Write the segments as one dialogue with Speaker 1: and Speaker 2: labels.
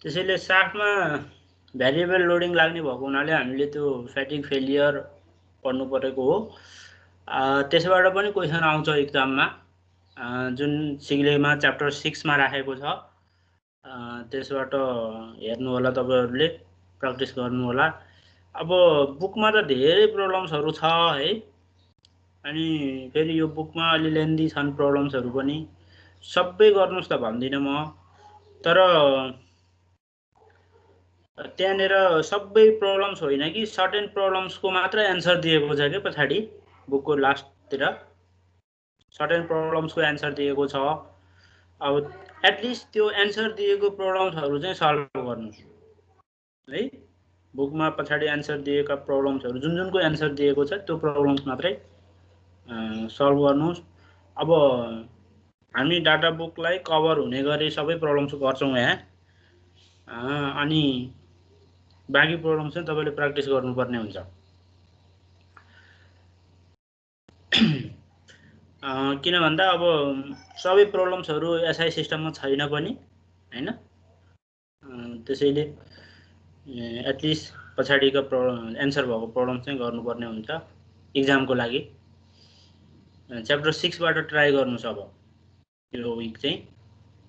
Speaker 1: त्यसैले साफ्टमा variable loading लाग्ने भएको हुनाले हामीले त्यो फ्याटिग फेलियर पढ्नु परेको हो। त्यसबाट पनि क्वेसन आउँछ इक्जाममा, जुन सिग्लेमा च्याप्टर 6 मा राखेको छ। त्यसबाट हेर्नु होला, तपाईहरुले प्र्याक्टिस गर्नु होला। अब बुकमा त धेरै प्रब्लम्सहरु छ है, अनि फेरि यो बुकमा अलि लेन्दी छन् प्रब्लम्सहरु पनि। सबै गर्नुस् त भन्दिन म, तर त्यहाँनेर सबै प्रब्लम्स होइन कि सर्टेन प्रब्लम्सको मात्र एन्सर दिएको छ के पछाडि बुकको लास्टतिर सर्टेन प्रब्लम्सको एन्सर दिएको छ। अब एटलिस्ट त्यो एन्सर दिएको प्रब्लम्सहरु चाहिँ सल्भ गर्नुस् है। बुकमा पछाडि एन्सर दिएका प्रब्लम्सहरु जुन जुनको एन्सर दिएको छ त्यो प्रब्लम्स मात्रै सल्भ गर्नुस्। अब हामी डाटा बुकलाई कभर हुने गरी सबै प्रब्लम्स गर्छौं यहाँ, अनि बाँकी प्रब्लम्स चाहिँ तपाईले प्र्याक्टिस गर्नुपर्ने हुन्छ। किन भन्दा अब सबै प्रब्लम्सहरु एसआई सिस्टममा छैन पनि हैन, त्यसैले एटलिस्ट पछाडिको एन्सर भएको प्रब्लम चाहिँ गर्नुपर्ने हुन्छ इक्जामको लागि। च्याप्टर 6 बाट ट्राई गर्नुस्। अब यो विक चाहिँ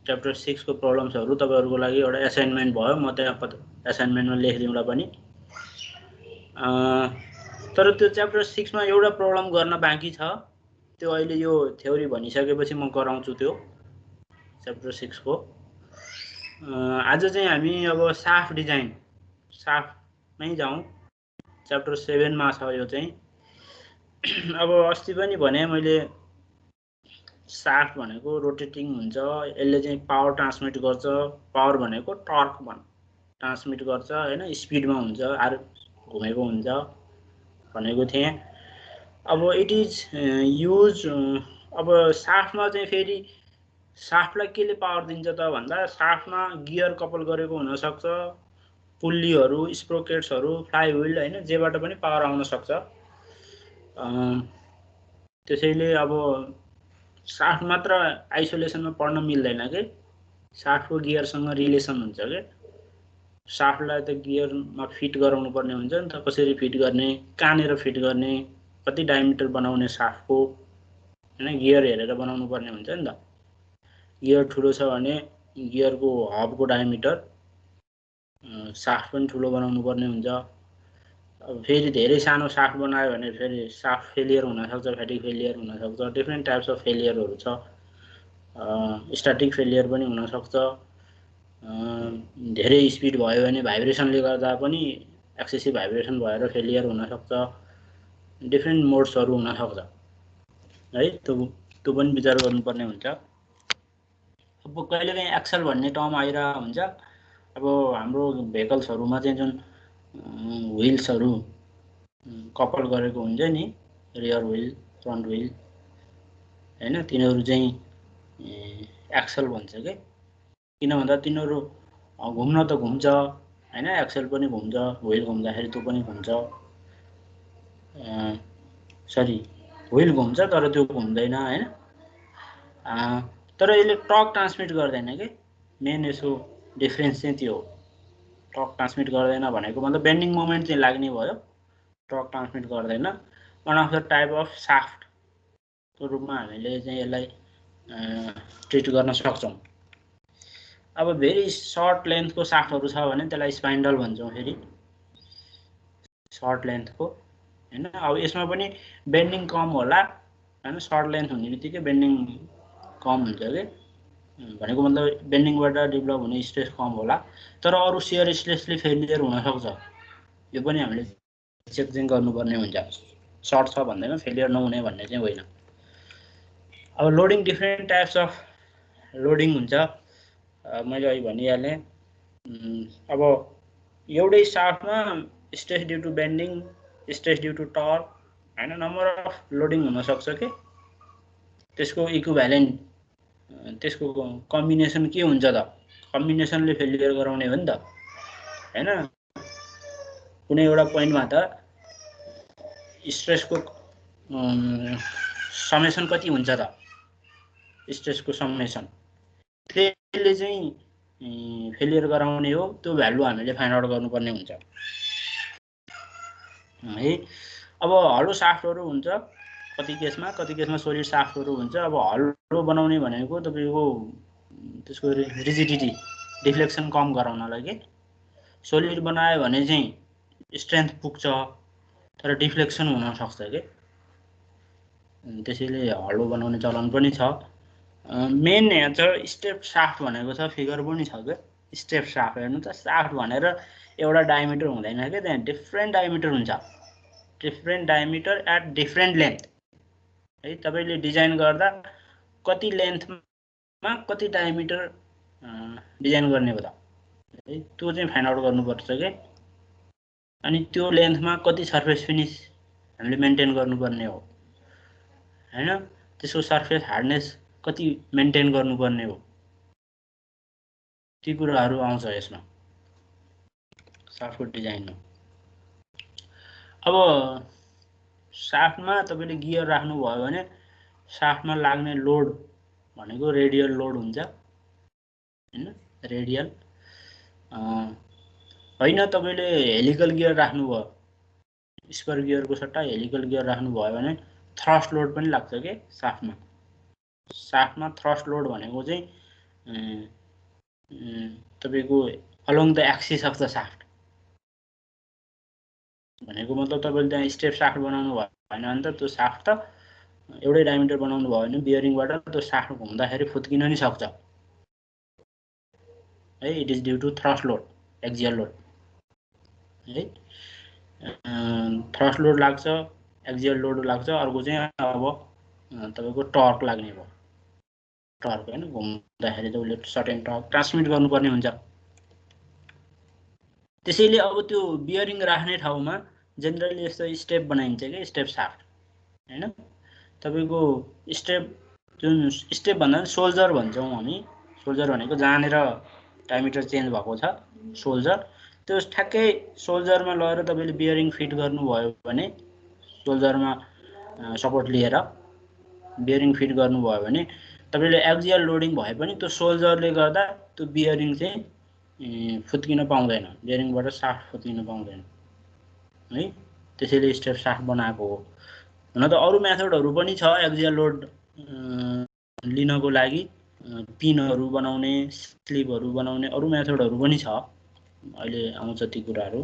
Speaker 1: च्याप्टर 6 को प्रब्लम्सहरु तपाईहरुको लागि एउटा असाइनमेन्ट भयो, म त्यहाँ असाइनमेन्टमा लेखिदिउँला पनि। तर त्यो च्याप्टर 6 मा एउटा प्रब्लम गर्न बाँकी छ, त्यो अहिले यो थ्योरी भनिसकेपछि म गराउँछु त्यो च्याप्टर 6 को। आज चाहिँ हामी अब साफ्ट डिजाइन मै जाउँ। च्याप्टर 7 मा छ यो चाहिँ। अब अस्ति पनि भने मैले साफ्ट भनेको रोटेटिङ हुन्छ, यसले चाहिँ पावर ट्रान्समिट गर्छ। पावर भनेको टर्क ट्रान्समिट गर्छ हैन, स्पिडमा हुन्छ, आर घुमेको हुन्छ भनेको थिएँ। अब इट इज युज, अब साफ्टमा चाहिँ फेरि साफ्टलाई केले पावर दिन्छ त भन्दा साफ्टमा गियर कपल गरेको हुन सक्छ, पुल्लीहरु, स्प्रोकेट्सहरु, फ्लाइ व्हील हैन, जेबाट पनि पावर आउन सक्छ। त्यसैले अब साफ्ट मात्र आइसोलेसनमा पढ्न मिल्दैन के, साफ्टको गियरसँग रिलेसन हुन्छ के। साफ्टलाई त गियरमा फिट गराउनु पर्ने हुन्छ नि त, कसरी फिट गर्ने, कहाँनेर फिट गर्ने, कति डायमिटर बनाउने साफ्टको हैन, गियर हेरेर बनाउनु पर्ने हुन्छ नि त। गियर ठुलो छ भने गियरको हबको डायमिटर, साफ्ट पनि ठुलो बनाउनु पर्ने हुन्छ। अब फेरि धेरै सानो साफ्ट बनायो भने फेरि साफ्ट फेलियर हुन सक्छ, फ्याटिग फेलियर हुन सक्छ, डिफ्रेन्ट टाइप्स अफ फेलियरहरु छ। स्ट्याटिक फेलियर पनि हुन सक्छ। धेरै स्पिड भयो भने भाइब्रेसनले गर्दा पनि एक्सेसिभ भाइब्रेसन भएर फेलियर हुन सक्छ। डिफ्रेन्ट मोड्सहरु हुन सक्छ है, त्यो पनि विचार गर्नुपर्ने हुन्छ। अब कहिलेकाहीँ एक्सल भन्ने टर्म आइरहेको हुन्छ। अब हाम्रो भेहिकल्सहरुमा चाहिँ जुन व्हील्सहरु कपल गरेको हुन्छ नि, रियर व्हील, फ्रन्ट व्हील हैन, तिनीहरु चाहिँ एक्सल भन्छ के। किन भन्दा तिनीहरु घुम्न त घुम्छ हैन, एक्सल पनि घुम्छ, व्हील घुम्दाखेरि त्यो पनि घुम्छ। सरी, व्हील घुम्छ तर त्यो घुम्दैन हैन। तर यसले टर्क ट्रान्समिट गर्दैन के, मेन यसको डिफरेन्स चाहिँ त्यो हो। टर्क ट्रान्समिट गर्दैन भनेको मतलब बेन्डिङ मोमेन्ट चाहिँ लाग्ने भयो, टर्क ट्रान्समिट गर्दैन। One of the type of shaft को रूपमा हामीले चाहिँ यसलाई ट्रिट गर्न सक्छौं। अब भेरी सर्ट लेन्थको साफ्टहरु छ भने त्यसलाई स्पाइन्डल भन्छौं फेरि, सर्ट लेन्थको हैन। अब यसमा पनि बेन्डिङ कम होला हैन, सर्ट लेन्थ हुने बित्तिकै बेन्डिङ कम हुन्छ के, भनेको मतलब बेन्डिङबाट डेभलप हुने स्ट्रेस कम होला। तर अरु शियर स्ट्रेसले फेलियर हुन सक्छ, यो पनि हामीले चेक चाहिँ गर्नुपर्ने हुन्छ। सर्ट छ भन्दैमा फेलियर नहुने भन्ने चाहिँ होइन। अब loading, different types of loading हुन्छ, मैले अघि भनिहालेँ। अब एउटै साफ्टमा stress due to bending, stress due to torque हैन, नम्बर अफ लोडिङ हुन सक्छ के। त्यसको इक्विभ्यालेन्ट, त्यसको कम्बिनेसन के हुन्छ त, कम्बिनेसनले फेलियर गराउने हो नि त हैन। कुनै एउटा पोइन्टमा त स्ट्रेसको समेसन कति हुन्छ त, स्ट्रेसको समेसन, त्यसले चाहिँ फेलियर गराउने हो त्यो भ्यालु हामीले फाइन्ड आउट गर्नुपर्ने हुन्छ है। अब हलो साफ्टहरू हुन्छ कति केसमा सोलिड साफ्टहरू हुन्छ। अब हलो बनाउने भनेको तपाईको त्यसको रिजिडिटी डिफ्लेक्सन कम गराउनलाई के। सोलिड बनायो भने चाहिँ स्ट्रेन्थ पुग्छ तर डिफ्लेक्सन हुन सक्छ के। त्यसैले हलो बनाउने चलन पनि छ। मेन यहाँ छ स्टेप साफ्ट भनेको छ, फिगर पनि छ के। स्टेप साफ्ट हेर्नु त, साफ्ट भनेर एउटा डायमिटर हुँदैन के, त्यहाँ डिफ्रेन्ट डायमिटर हुन्छ, different diameter at different length है। तपाईले डिजाइन गर्दा कति लेन्थमा कति डायमिटर डिजाइन गर्ने हो त है, त्यो चाहिँ फाइन्ड आउट गर्नुपर्छ के। अनि त्यो लेन्थमा कति सर्फेस फिनिश हामीले मेन्टेन गर्नुपर्ने हो हैन, त्यसको सर्फेस हार्डनेस कति मेन्टेन गर्नुपर्ने हो, ती कुराहरू आउँछ यसमा साफ्टको डिजाइनमा। अब साफ्टमा तपाईले गियर राख्नु भयो भने साफ्टमा लाग्ने लोड भनेको रेडियल लोड हुन्छ हैन, रेडियल हैन। तपाईले हेलिकल गियर राख्नु भयो, स्पर गियरको सट्टा हेलिकल गियर राख्नु भयो भने थ्रस्ट लोड पनि लाग्छ के साफ्टमा। साफ्टमा थ्रस्ट लोड भनेको चाहिँ तपाईको along the axis of the shaft भनेको मतलब तपाईले त्यहाँ स्टेप साफ्ट बनाउनु भएन भने त त्यो साफ्ट त एउटै डायमिटर बनाउनु भयो भने बियरिङबाट त्यो साफ्ट घुम्दाखेरि फुत्किन नि सक्छ है। It is due to thrust load, axial load है। थ्रस्ट लोड लाग्छ, एक्सियल लोड लाग्छ। अर्को चाहिँ अब तपाईको टर्क लाग्ने भयो, टर्क हैन, घुम्दाखेरि त उसले सर्टेन टर्क ट्रान्समिट गर्नुपर्ने हुन्छ। त्यसैले अब त्यो बियरिङ राख्ने ठाउँमा जेनरली यस्तो स्टेप बनाइन्छ के, स्टेप साफ्ट हैन। तपाईको स्टेप जुन स्टेप भन्दा सोल्जर भन्छौँ हामी, सोल्जर भनेको जहाँनेर डायमिटर चेन्ज भएको छ सोल्जर, त्यो ठ्याक्कै सोल्जरमा लगेर तपाईले बियरिङ फिट गर्नुभयो भने, सोल्जरमा सपोर्ट लिएर बियरिङ फिट गर्नुभयो भने तपाईले एक्सियल लोडिङ भए पनि त्यो सोल्जरले गर्दा त्यो बियरिङ चाहिँ फुत्किन पाउँदैन, बियरिङबाट साफ्ट फुत्किन पाउँदैन है। त्यसैले स्टेप साफ्ट बनाएको हो। हुन त अरु मेथडहरु पनि छ एक्सियल लोड लिनको लागि, पिनहरु बनाउने, स्लिपहरु बनाउने अरु मेथडहरु पनि छ, अहिले आउँछ ती कुराहरु।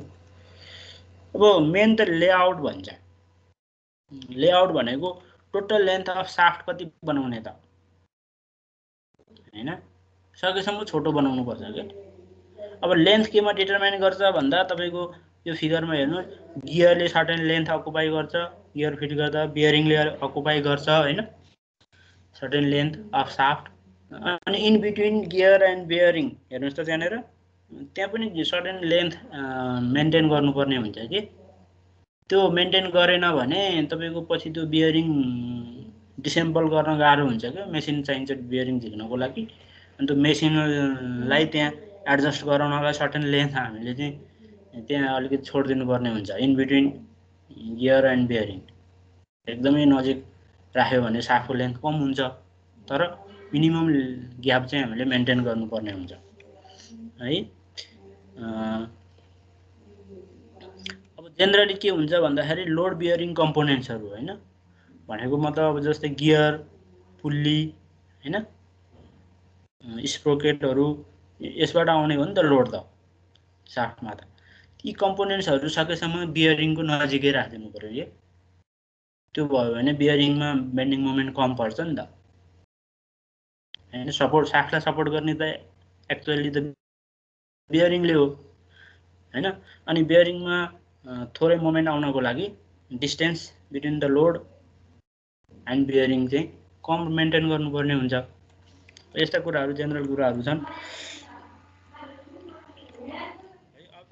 Speaker 1: अब मेन त लेआउट भन्छ। लेआउट भनेको टोटल लेन्थ अफ साफ्ट कति बनाउने त हैन, सकेसम्म छोटो बनाउनु पर्छ के। अब लेन्थ केमा डिटरमाइन गर्छ भन्दा तपाईको यो फिगरमा हेर्नु, गियरले सर्टेन लेन्थ अकुपाई गर्छ, गियर फिट गर्दा बियरिङले अकुपाई गर्छ हैन, सर्टेन लेन्थ अफ साफ्ट। अनि in between gear and bearing हेर्नुस् त त्यहाँनेर त्यहाँ पनि सर्टेन लेन्थ मेन्टेन गर्नुपर्ने हुन्छ कि। त्यो मेन्टेन गरेन भने तपाईको पछि त्यो बियरिङ डिसेम्बल गर्न गाह्रो हुन्छ के, मेसिन चाहिन्छ बियरिङ झिक्नको लागि। अनि त्यो मेसिनलाई त्यहाँ एडजस्ट गराउनलाई सर्टेन लेन्थ हामीले चाहिँ त्यहाँ अलिकति छोडिदिनु पर्ने हुन्छ in between gear and bearing. एकदमै नजिक राख्यो भने साफ्टको लेन्थ कम हुन्छ, तर मिनिमम ग्याप चाहिँ हामीले मेन्टेन गर्नुपर्ने हुन्छ है। अब जेनरली के हुन्छ भन्दाखेरि लोड बियरिङ कम्पोनेन्ट्सहरु हैन, भनेको मतलब अब जस्तै गियर, पुल्ली हैन, स्प्रोकेटहरु, यसबाट आउने हो नि त लोड त साफ्टमा त। यी कम्पोनेन्ट्सहरु सकेसम्म बियरिङको नजिकै राख्दिनु पर्यो के। त्यो भयो भने बियरिङमा बेन्डिङ मोमेन्ट कम पर्छ नि त हैन। सपोर्ट साफ्टलाई सपोर्ट गर्ने त एक्चुअली त बियरिङले हो हैन। अनि बियरिङमा थोरै मोमेन्ट आउनको लागि distance between the load and bearing चाहिँ कम मेन्टेन गर्नुपर्ने हुन्छ। यस्ता कुराहरू जेनरल कुराहरू छन्।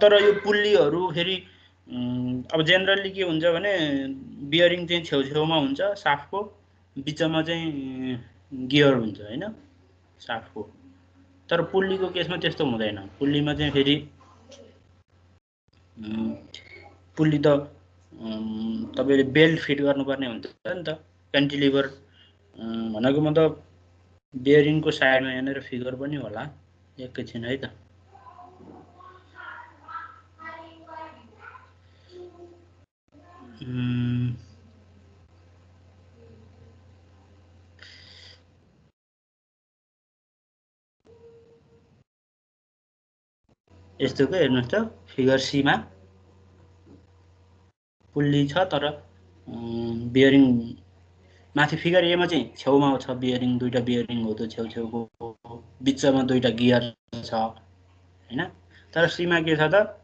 Speaker 1: तर यो पुल्लीहरु फेरि अब जेनरली के हुन्छ भने बियरिङ चाहिँ छेउछेउमा हुन्छ साफ्टको, बिचमा चाहिँ गियर हुन्छ हैन साफ्टको। तर पुल्लीको केसमा त्यस्तो हुँदैन। पुल्लीमा चाहिँ फेरि पुल्ली त तपाईले बेल्ट फिट गर्नुपर्ने हुन्छ नि त, क्यान्टिलिभर भनेको मतलब बियरिङको साइडमा यहाँनेर फिगर पनि होला, एकैछिन है त। यस्तो के हेर्नुहोस् त, फिगर सी मा पुल्ली छ तर बियरिङ माथि फिगर ए मा चाहिँ छेउमा छ बियरिङ, दुईटा बियरिङ हो त्यो छेउछेउको, बिचमा दुईटा गियर छ हैन। तर सी मा के छ त,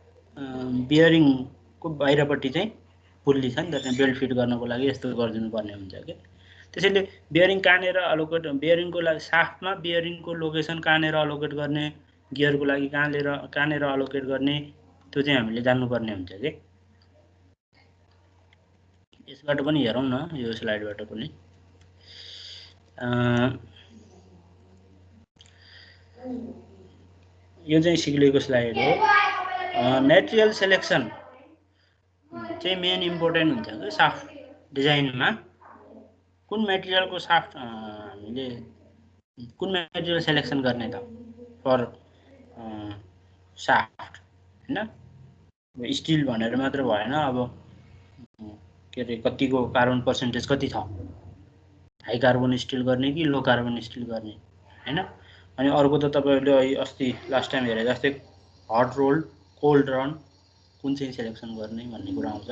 Speaker 1: बियरिङको बाहिरपट्टि चाहिँ पुल्ली छ नि त, त्यहाँ बेल्ट फिट गर्नको लागि यस्तो गरिदिनु पर्ने हुन्छ के। त्यसैले बियरिङ कहाँनिर अलोकेट, बियरिङको लागि साफ्टमा बियरिङको लोकेसन कहाँनिर अलोकेट गर्ने, गियरको लागि कहाँनिर अलोकेट गर्ने, त्यो चाहिँ हामीले जान्नुपर्ने हुन्छ के। यसबाट पनि हेरौँ न, यो स्लाइडबाट पनि। यो चाहिँ सिग्लेको स्लाइड हो। मेटेरियल सेलेक्सन चाहिँ मेन इम्पोर्टेन्ट हुन्छ कि साफ्ट डिजाइनमा। कुन मेटेरियलको साफ्ट हामीले कुन मेटेरियल सेलेक्सन गर्ने त फर साफ्ट हैन। स्टिल भनेर मात्र भएन, अब के अरे कतिको कार्बन पर्सेन्टेज कति छ, हाई कार्बन स्टिल गर्ने कि लो कार्बन स्टिल गर्ने हैन। अनि अर्को त तपाईहरुले अस्ति लास्ट टाइम हेरे जस्तै हट रोल्ड, कोल्ड रन कुन चाहिँ सेलेक्सन गर्ने भन्ने कुरा आउँछ।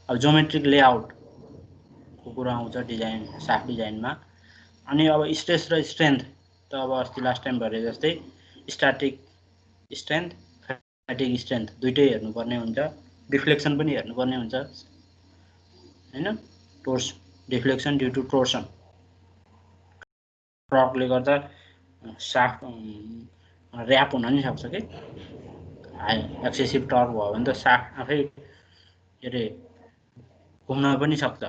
Speaker 1: अब ज्योमेट्रिक लेआउट को कुरा आउँछ डिजाइन, साफ्ट डिजाइनमा। अनि अब स्ट्रेस र स्ट्रेन्थ त अब अस्ति लास्ट टाइम भरे जस्तै स्ट्याटिक स्ट्रेन्थ, फ्याटिक स्ट्रेन्थ दुईटै हेर्नुपर्ने हुन्छ। डिफ्लेक्सन पनि हेर्नुपर्ने हुन्छ हैन। टोर्स डिफ्लेक्सन ड्यू टु टोर्सन, टर्कले गर्दा साफ्ट र्याप हुन नि सक्छ के। एक्सेसिभ टर्क भयो भने त साफ्ट आफै के अरे घुम्न पनि सक्छ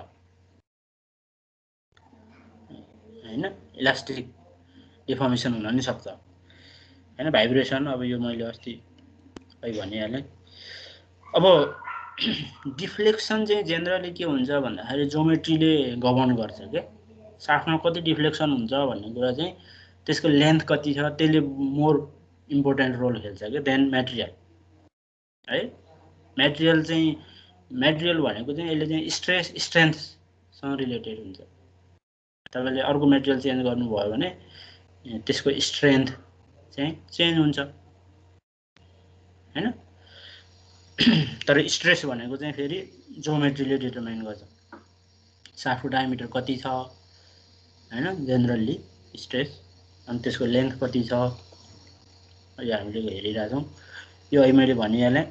Speaker 1: हैन, इलास्टिक डिफर्मेसन हुन नि सक्छ हैन, भाइब्रेसन। अब यो मैले अस्ति भनिहालेँ। अब डिफ्लेक्सन चाहिँ जेनरली के हुन्छ भन्दाखेरि ज्योमेट्रीले गभर्न गर्छ के। साफ्टमा कति डिफ्लेक्सन हुन्छ भन्ने कुरा चाहिँ त्यसको लेन्थ कति छ त्यसले मोर इम्पोर्टेन्ट रोल खेल्छ के देन मेटेरियल है। मेटेरियल भनेको चाहिँ यसले चाहिँ स्ट्रेस स्ट्रेन्थसँग रिलेटेड हुन्छ। तपाईले अर्को मेटेरियल चेन्ज गर्नुभयो भने त्यसको स्ट्रेन्थ चाहिँ चेन्ज हुन्छ हैन। तर स्ट्रेस भनेको चाहिँ फेरि ज्योमेट्रीले डिटरमाइन गर्छ। साफ्टको डायमिटर कति छ हैन जेनरली स्ट्रेस, अनि त्यसको लेन्थ कति छ यो हामीले हेरिरहेछौँ। यो है मैले भनिहालेँ।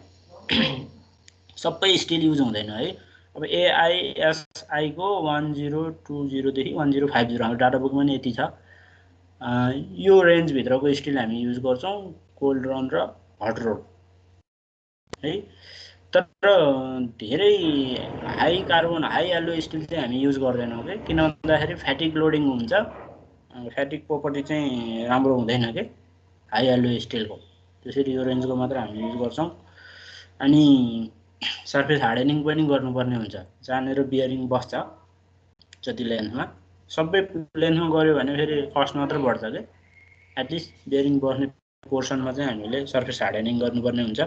Speaker 1: सबै स्टिल युज हुँदैन है। अब AISI को 1020 देखि 1050 हाम्रो डाटा बुकमा नि यति छ। यो रेन्ज भित्रको स्टिल हामी युज गर्छौं, कोल्ड रन र हट रोल है। तर धेरै high carbon high alloy steel चाहिँ हामी युज गर्दैनौँ के, किन भन्दाखेरि फ्याटिक लोडिङ हुन्छ, फ्याटिक प्रोपर्टी चाहिँ राम्रो हुँदैन के हाई एलो स्टिलको। त्यसैले यो रेन्जको मात्र हामी युज गर्छौं। अनि सर्फेस हार्डनिङ पनि गर्नुपर्ने हुन्छ, जहाँनिर बियरिङ बस्छ जति लेन्थमा। सबै लेन्थमा गऱ्यो भने फेरि कस्ट मात्र बढ्छ के। एटलिस्ट बियरिङ बस्ने पोर्सनमा चाहिँ हामीले सर्फेस हार्डनिङ गर्नुपर्ने हुन्छ।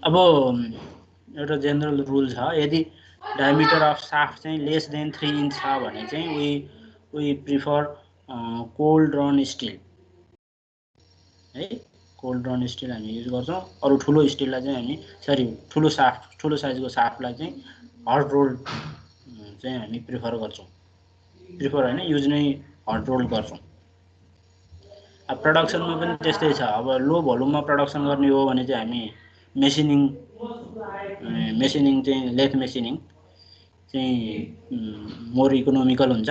Speaker 1: अब एउटा जेनरल रुल छ, यदि डायमिटर अफ साफ्ट चाहिँ लेस देन 3 इन्च छ भने चाहिँ we prefer cold drawn steel है। कोल्ड रन स्टिल हामी युज गर्छौं। अरु ठुलो स्टिललाई चाहिँ हामी ठुलो साइजको साफ्टलाई चाहिँ हट रोल चाहिँ हामी प्रिफर गर्छौं। प्रिफर हैन, युज नै हट रोल गर्छौं। अब प्रोडक्सनमा पनि त्यस्तै छ। अब लो भोल्युममा प्रोडक्सन गर्ने हो भने चाहिँ हामी मेसिनिङ चाहिँ लेथ मेसिनिङ चाहिँ मोर इकोनोमिकल हुन्छ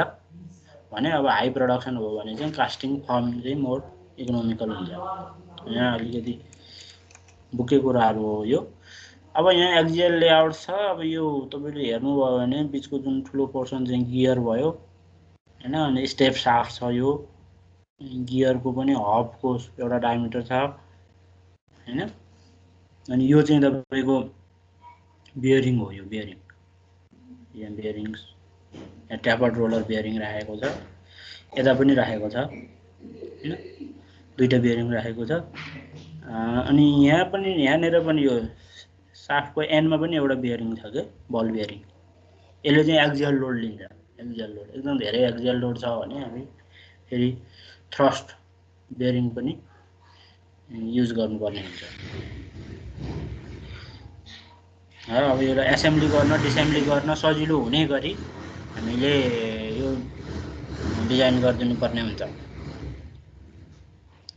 Speaker 1: भने, अब हाई प्रोडक्सन हो भने चाहिँ कास्टिङ फर्मिङ चाहिँ मोर इकोनोमिकल हुन्छ। यहाँ अलिकति बुके कुराहरू हो यो। अब यहाँ एक्जियल लेआउट छ। अब यो तपाईले हेर्नुभयो भने बीचको जुन ठुलो पोर्सन चाहिँ गियर भयो हैन, अनि स्टेप साफ्ट छ। यो गियरको पनि हबको एउटा डायमिटर छ हैन। अनि यो चाहिँ तपाईको बियरिङ हो। यो बियरिङ, यहाँ बियरिङ्स, यहाँ ट्यापर्ड रोलर बियरिङ राखेको छ, यता पनि राखेको छ हैन। दुईटा बियरिङ राखेको छ। अनि यहाँ पनि यहाँनिर पनि यो साफ्टको एन्डमा पनि एउटा बियरिङ छ के बल बियरिङ। यसले चाहिँ एक्जियल लोड लिन्छ। एक्जियल लोड एकदम धेरै एक्जियल लोड छ भने हामी फेरि थ्रस्ट बियरिङ पनि युज गर्नुपर्ने हुन्छ। अब यसलाई एसेम्बली गर्न डिसेम्बली गर्न सजिलो हुने गरी हामीले यो डिजाइन गरिदिनु पर्ने हुन्छ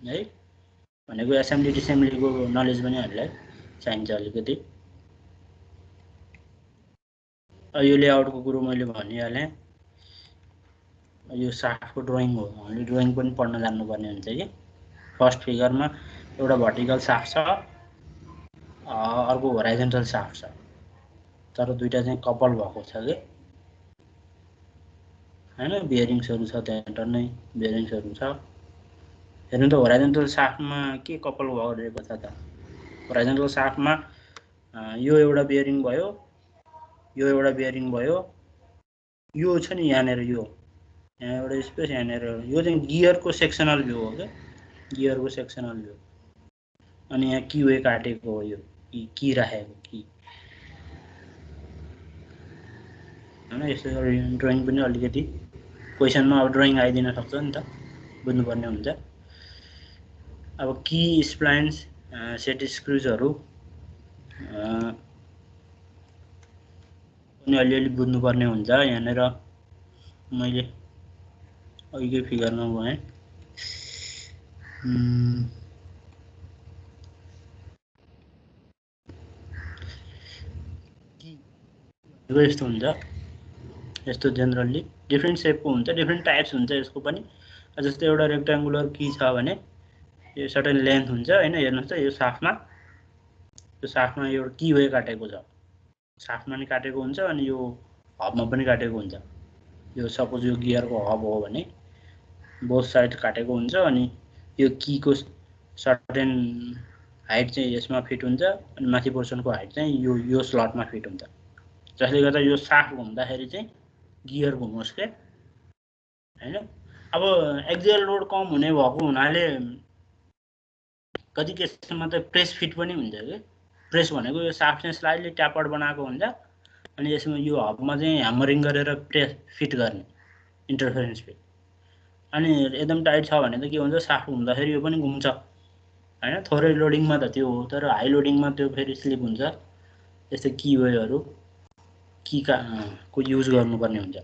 Speaker 1: है। भनेको एसेम्बली डिसेम्बलीको नलेज पनि हामीलाई चाहिन्छ अलिकति। यो लेआउटको कुरो मैले भनिहालेँ। यो साफ्टको ड्रइङ हो, हामीले ड्रइङ पनि पढ्न जान्नुपर्ने हुन्छ कि। फर्स्ट फिगरमा एउटा भर्टिकल साफ्ट छ, अर्को होराइजन्टल साफ्ट छ, तर दुईटा चाहिँ कपल भएको छ कि हैन। बियरिङ्सहरू छ त्यहाँ टन्नै बियरिङ्सहरू छ। हेर्नु त होराइजन्टल साफ्टमा के कपल गरेको छ त। होराइजन्टल साफ्टमा यो एउटा बियरिङ भयो, यो एउटा बियरिङ भयो, यो छ नि यहाँनिर, यो यहाँ एउटा स्पेस, यहाँनिर यो चाहिँ गियरको सेक्सनल भ्यू हो क्या, गियरको सेक्सनल भ्यू। अनि यहाँ की काटेको हो, यो की राखेको की हैन। यस्तो ड्रइङ पनि अलिकति क्वेसनमा अब ड्रइङ आइदिन सक्छ नि त, बुझ्नुपर्ने हुन्छ। अब की स्प्लाइन्स सेट स्क्रुजहरू पनि अलिअलि बुझ्नुपर्ने हुन्छ। यहाँनिर मैले अघिकै फिगरमा गएँ। यस्तो हुन्छ, यस्तो जेनरली डिफ्रेन्ट सेपको हुन्छ, डिफ्रेन्ट टाइप्स हुन्छ यसको पनि। जस्तै एउटा रेक्ट्याङ्गुलर की छ भने यो सर्टेन लेन्थ हुन्छ हैन। हेर्नुहोस् त यो साफ्टमा एउटा की वे काटेको छ, साफ्टमा पनि काटेको हुन्छ अनि यो हबमा पनि काटेको हुन्छ। यो सपोज यो गियरको हब हो भने बोथ साइड काटेको हुन्छ अनि यो कीको सर्टेन हाइट चाहिँ यसमा फिट हुन्छ अनि माथि पोर्सनको हाइट चाहिँ यो स्लटमा फिट हुन्छ, जसले गर्दा यो साफ्ट घुम्दाखेरि चाहिँ गियर घुमोस् के हैन। अब एक्जियल लोड कम हुने भएको हुनाले कति केसमा त प्रेस फिट पनि हुन्छ कि। प्रेस भनेको यो साफ्ट चाहिँ स्लाइडली ट्यापर्ड बनाएको हुन्छ अनि यसमा यो हबमा चाहिँ ह्यामरिङ गरेर प्रेस फिट गर्ने इन्टरफेरेन्स फिट। अनि एकदम टाइट छ भने त के हुन्छ, साफ्ट घुम्दाखेरि यो पनि घुम्छ हैन। थोरै लोडिङमा त त्यो हो, तर हाई लोडिङमा त्यो फेरि स्लिप हुन्छ। यस्तै की वेहरू को युज गर्नुपर्ने हुन्छ।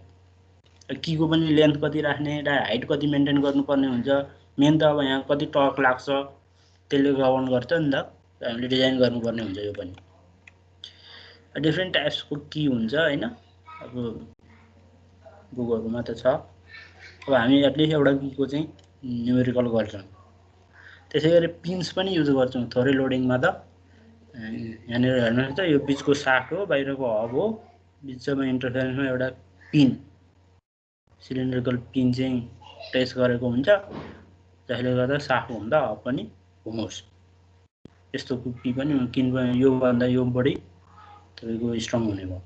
Speaker 1: कीको पनि लेन्थ कति राख्ने, हाइट कति मेन्टेन गर्नुपर्ने हुन्छ। मेन त अब यहाँ कति टर्क लाग्छ त्यसले गभर्न गर्छ नि त, हामीले डिजाइन गर्नुपर्ने हुन्छ। यो पनि डिफ्रेन्ट टाइप्सको की हुन्छ हैन। अब बुकहरूमा त छ। अब हामी एटलिस्ट एउटा कीको चाहिँ न्युमेरिकल गर्छौँ। त्यसै गरी पिन्स पनि युज गर्छौँ थोरै लोडिङमा त। यहाँनिर हेर्नुहोस् त यो बिचको साफ्ट हो, बाहिरको हब हो, बिचमा इन्टरफेरेन्समा एउटा पिन, सिलिन्ड्रिकल पिन चाहिँ टेस्ट गरेको हुन्छ, जसले गर्दा साफ्ट घुम्दा हब पनि घुमोस्। यस्तो की पनि योभन्दा यो बढी तपाईँको स्ट्रङ हुने भयो।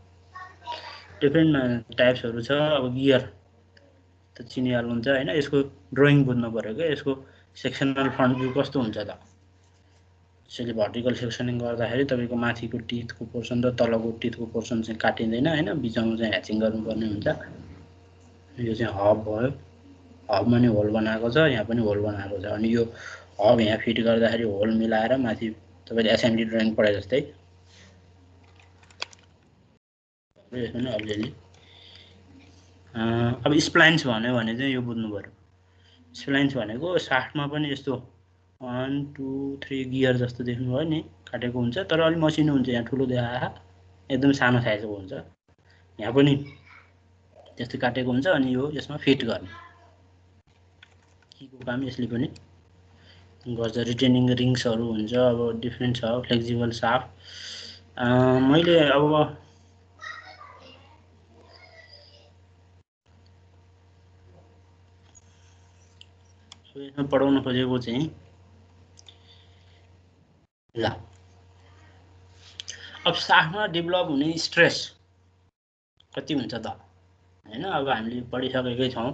Speaker 1: डिफ्रेन्ट टाइप्सहरू छ। अब गियर त चिनिहाल्नुहुन्छ हैन। यसको ड्रइङ बुझ्नु पऱ्यो क्या। यसको सेक्सनल फ्रन्ट भ्यू कस्तो हुन्छ त। यसले भर्टिकल सेक्सनिङ गर्दाखेरि तपाईँको माथिको टिथको पोर्सन र तलको टिथको पोर्सन चाहिँ काटिँदैन हैन, बिचमा चाहिँ ह्याचिङ गर्नुपर्ने हुन्छ। यो चाहिँ हब भयो, हबमा नि होल बनाएको छ, यहाँ पनि होल बनाएको छ। अनि यो हब यहाँ फिट गर्दाखेरि होल मिलाएर माथि तपाईँले एसेम्बली ड्रइङ पढे जस्तै यसमा नि अलिअलि। अब स्प्लाइन्स भन्यो भने चाहिँ यो बुझ्नु पऱ्यो। स्प्लाइन्स भनेको साफ्टमा पनि यस्तो 1 2 3 गियर जस्तो देख्नुभयो नि काटेको हुन्छ, तर अलिक मसिनो हुन्छ। यहाँ ठुलो देखाएको एकदम सानो साइजको हुन्छ, यहाँ पनि त्यस्तै काटेको हुन्छ। अनि यो यसमा फिट गर्ने कीको काम यसले पनि गर्छ। रिटेनिङ रिङ्सहरू हुन्छ, अब डिफ्रेन्ट छ। फ्लेक्सिबल साफ्ट मैले अब यसमा पढाउन खोजेको चाहिँ ल, अब साफ्टमा डेभलप हुने स्ट्रेस कति हुन्छ त हैन। अब हामीले पढिसकेकै छौँ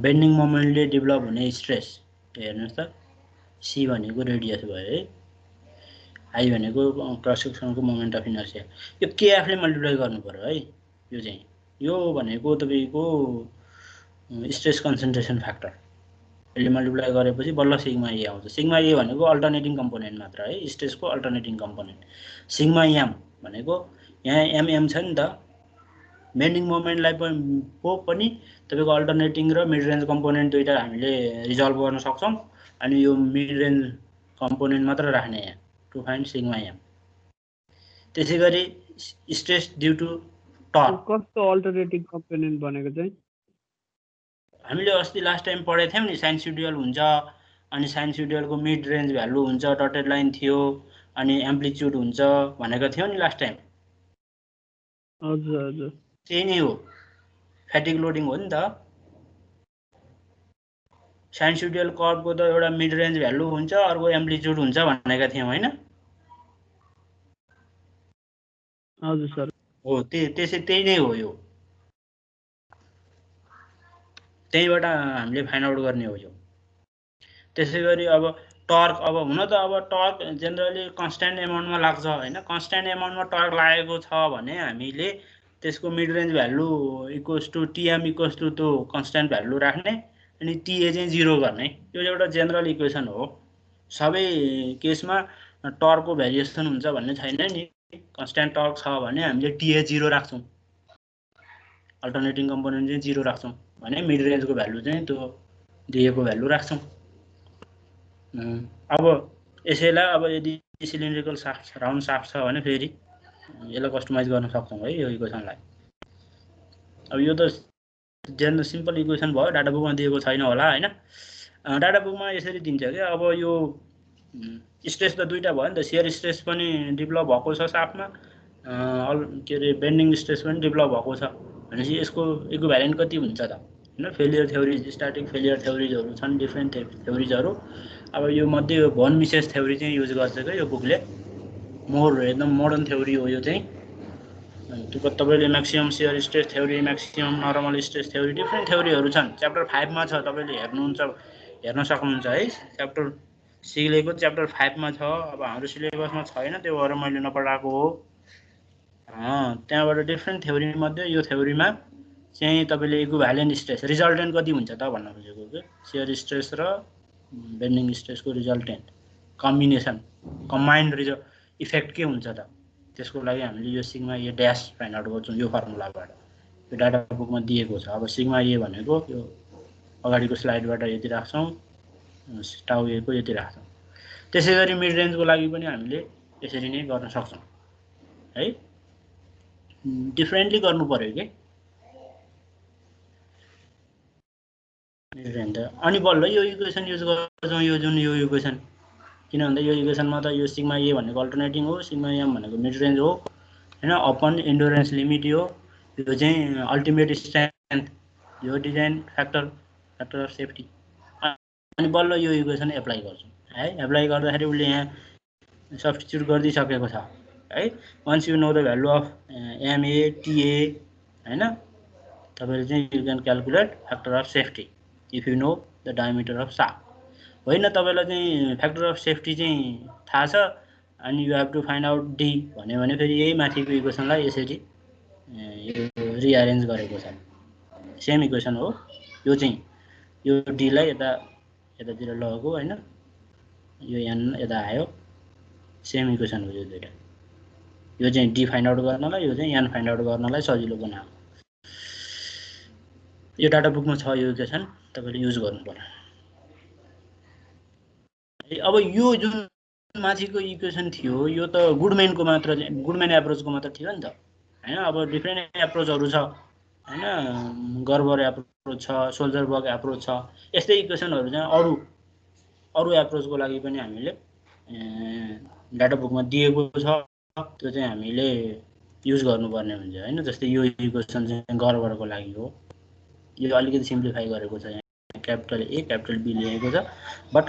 Speaker 1: बेन्डिङ मोमेन्टले डेभलप हुने स्ट्रेस। हेर्नुहोस् त सी भनेको रेडियस भयो है, आई भनेको क्रस सेक्सनको मोमेन्ट अफ इनर्सिया। यो केएफले मल्टिप्लाई गर्नु पर्यो है। यो चाहिँ यो भनेको तपाईँको स्ट्रेस कन्सन्ट्रेसन फ्याक्टर, यसले मल्टिप्लाई गरेपछि बल्ल सिग्मा ए आउँछ। सिग्मा ए भनेको अल्टरनेटिङ कम्पोनेन्ट मात्र है, स्ट्रेसको अल्टरनेटिङ कम्पोनेन्ट। सिग्मा एम भनेको यहाँ एमएम छ नि त, बेन्डिङ मोमेन्टलाई पनि तपाईँको अल्टरनेटिङ र मिड रेन्ज कम्पोनेन्ट दुईटा हामीले रिजल्भ गर्न सक्छौँ। अनि यो मिड रेन्ज कम्पोनेन्ट मात्र राख्ने यहाँ टु फाइन्ड सिग्मा एम। त्यसै गरी स्ट्रेस ड्यु टु टर्क,
Speaker 2: कस्तो अल्टरनेटिङ कम्पोनेन्ट भनेको चाहिँ
Speaker 1: हामीले अस्ति लास्ट टाइम पढेको थियौँ नि, साइनसुडियल हुन्छ, अनि साइनसुडियलको मिड रेन्ज भ्यालु हुन्छ, डटेड लाइन थियो, अनि एम्प्लिच्युड हुन्छ भनेको थियो नि लास्ट टाइम।
Speaker 2: हजुर हजुर,
Speaker 1: त्यही नै हो, फ्याटिक लोडिङ हो नि त। साइनसुडियल कर्वको त एउटा मिड रेन्ज भ्यालु हुन्छ, अर्को एम्प्लिच्युड हुन्छ भनेका थियौँ होइन?
Speaker 2: हजुर सर।
Speaker 1: हो, त्यही नै हो। यो त्यहीबाट हामीले फाइन्ड आउट गर्ने हो यो। त्यसै गरी अब टर्क, अब हुन त अब टर्क जेनरली कन्स्ट्यान्ट एमाउन्टमा लाग्छ होइन। कन्स्ट्यान्ट एमाउन्टमा टर्क लागेको छ भने हामीले त्यसको mid range value equals to TM equals to त्यो कन्स्ट्यान्ट भ्यालु राख्ने, अनि टिए चाहिँ 0 गर्ने। यो एउटा जेनरल इक्वेसन हो। सबै केसमा टर्कको भेरिएसन हुन्छ भन्ने छैन नि। कन्स्ट्यान्ट टर्क छ भने हामीले टिए 0 राख्छौँ, अल्टरनेटिङ कम्पोनेन्ट चाहिँ 0 राख्छौँ भने मिड रेन्जको भ्यालु चाहिँ त्यो दिएको भ्यालु राख्छौँ। अब यसैलाई अब यदि सिलिन्ड्रिकल साफ्ट राउन्ड साफ्ट छ भने फेरि यसलाई कस्टमाइज गर्न सक्छौँ है यो इक्वेसनलाई। अब यो त जेनरल सिम्पल इक्वेसन भयो, डाटा बुकमा दिएको छैन होला होइन। डाटा बुकमा यसरी दिन्छ क्या, अब यो स्ट्रेस त दुईटा भयो नि त, सियर स्ट्रेस पनि डेभलप भएको छ साफ्टमा, के अरे बेन्डिङ स्ट्रेस पनि डेभलप भएको छ भनेपछि यसको इक्विभ्यालेन्ट कति हुन्छ त होइन। फेलियर थ्योरिज, स्ट्याटिक फेलियर थ्योरिजहरू छन्, डिफ्रेन्ट थ्योरिजहरू। अब यो मध्ये यो भन मिसेस थ्योरी चाहिँ युज गर्छ क्या यो बुकले, एकदम मोडर्न थ्योरी हो यो चाहिँ। त्यो तपाईँले maximum shear stress theory, maximum normal stress theory, different थ्योरीहरू छन्। च्याप्टर 5 मा छ, तपाईँले हेर्न सक्नुहुन्छ है। च्याप्टर 6 को च्याप्टर 5 मा छ। अब हाम्रो सिलेबसमा छैन, त्यो भएर मैले नपढाएको हो। त्यहाँबाट डिफ्रेन्ट थ्योरी मध्ये यो थ्योरीमा चाहिँ तपाईँले इक्विभ्यालेन्ट स्ट्रेस रिजल्टेन्ट कति हुन्छ त भन्न खोजेको कि सियर स्ट्रेस र बेन्डिङ स्ट्रेसको रिजल्टेन्ट कम्बिनेसन कम्बाइन्ड इफेक्ट के हुन्छ त, त्यसको लागि हामीले यो sigma A dash find out गर्छौँ यो फर्मुलाबाट। यो डाटा बुकमा दिएको छ। अब सिग्मा ए भनेको यो अगाडिको स्लाइडबाट यति राख्छौँ, टाउ ए को यति राख्छौँ। त्यसै गरी मिड रेन्जको लागि पनि हामीले यसरी नै गर्न सक्छौँ है। डिफ्रेन्टली गर्नु पर्यो कि मिड रेन्ज। अनि बल्ल यो इक्वेसन युज गर्छौँ, यो जुन यो इक्वेसन, किन भन्दा यो इक्वेसनमा त यो सिग्मा ए भनेको अल्टरनेटिङ हो, सिग्मा एम भनेको मिड रेन्ज हो होइन, अपन इन्डुरेन्स लिमिट यो चाहिँ अल्टिमेट स्ट्रेन्थ, यो डिजाइन फ्याक्टर अफ सेफ्टी। अनि बल्ल यो इक्वेसन एप्लाई गर्छौँ है। एप्लाई गर्दाखेरि उसले यहाँ सब्स्टिट्युट गरिदिइसकेको छ है। Once you know the value of MA TA होइन, तपाईँले चाहिँ you can calculate factor of safety if you know the diameter of shaft. होइन, तपाईँलाई चाहिँ फ्याक्टर अफ सेफ्टी चाहिँ थाहा छ अनि you have to find out D भन्यो भने फेरि यही माथिको इक्वेसनलाई यसरी यो रिअरेन्ज गरेको छ। सेम इक्वेसन हो यो चाहिँ, यो डीलाई यतातिर लगेको होइन, यो एन यता आयो, सेम इक्वेसन हो यो दुईटा। यो चाहिँ डी फाइन्ड आउट गर्नलाई, यो चाहिँ एन फाइन्ड आउट गर्नलाई सजिलो बनाएको। यो डाटा बुकमा छ यो इक्वेसन, तपाईँले युज गर्नु पर्यो। अब यो जुन माथिको इक्वेसन थियो यो त गुडम्यानको मात्र, गुडम्यान एप्रोचको मात्र थियो नि त होइन। अब डिफ्रेन्ट एप्रोचहरू छ होइन, गर्बर एप्रोच छ, सोल्जरबर्ग एप्रोच छ। यस्तै इक्वेसनहरू चाहिँ अरू एप्रोचको लागि पनि हामीले डाटा बुकमा दिएको छ, त्यो चाहिँ हामीले युज गर्नुपर्ने हुन्छ होइन। जस्तै यो इक्वेसन चाहिँ गर्बरको लागि हो, यो अलिकति सिम्प्लिफाई गरेको छ, यहाँ क्यापिटल ए क्यापिटल बी लेखेको छ, but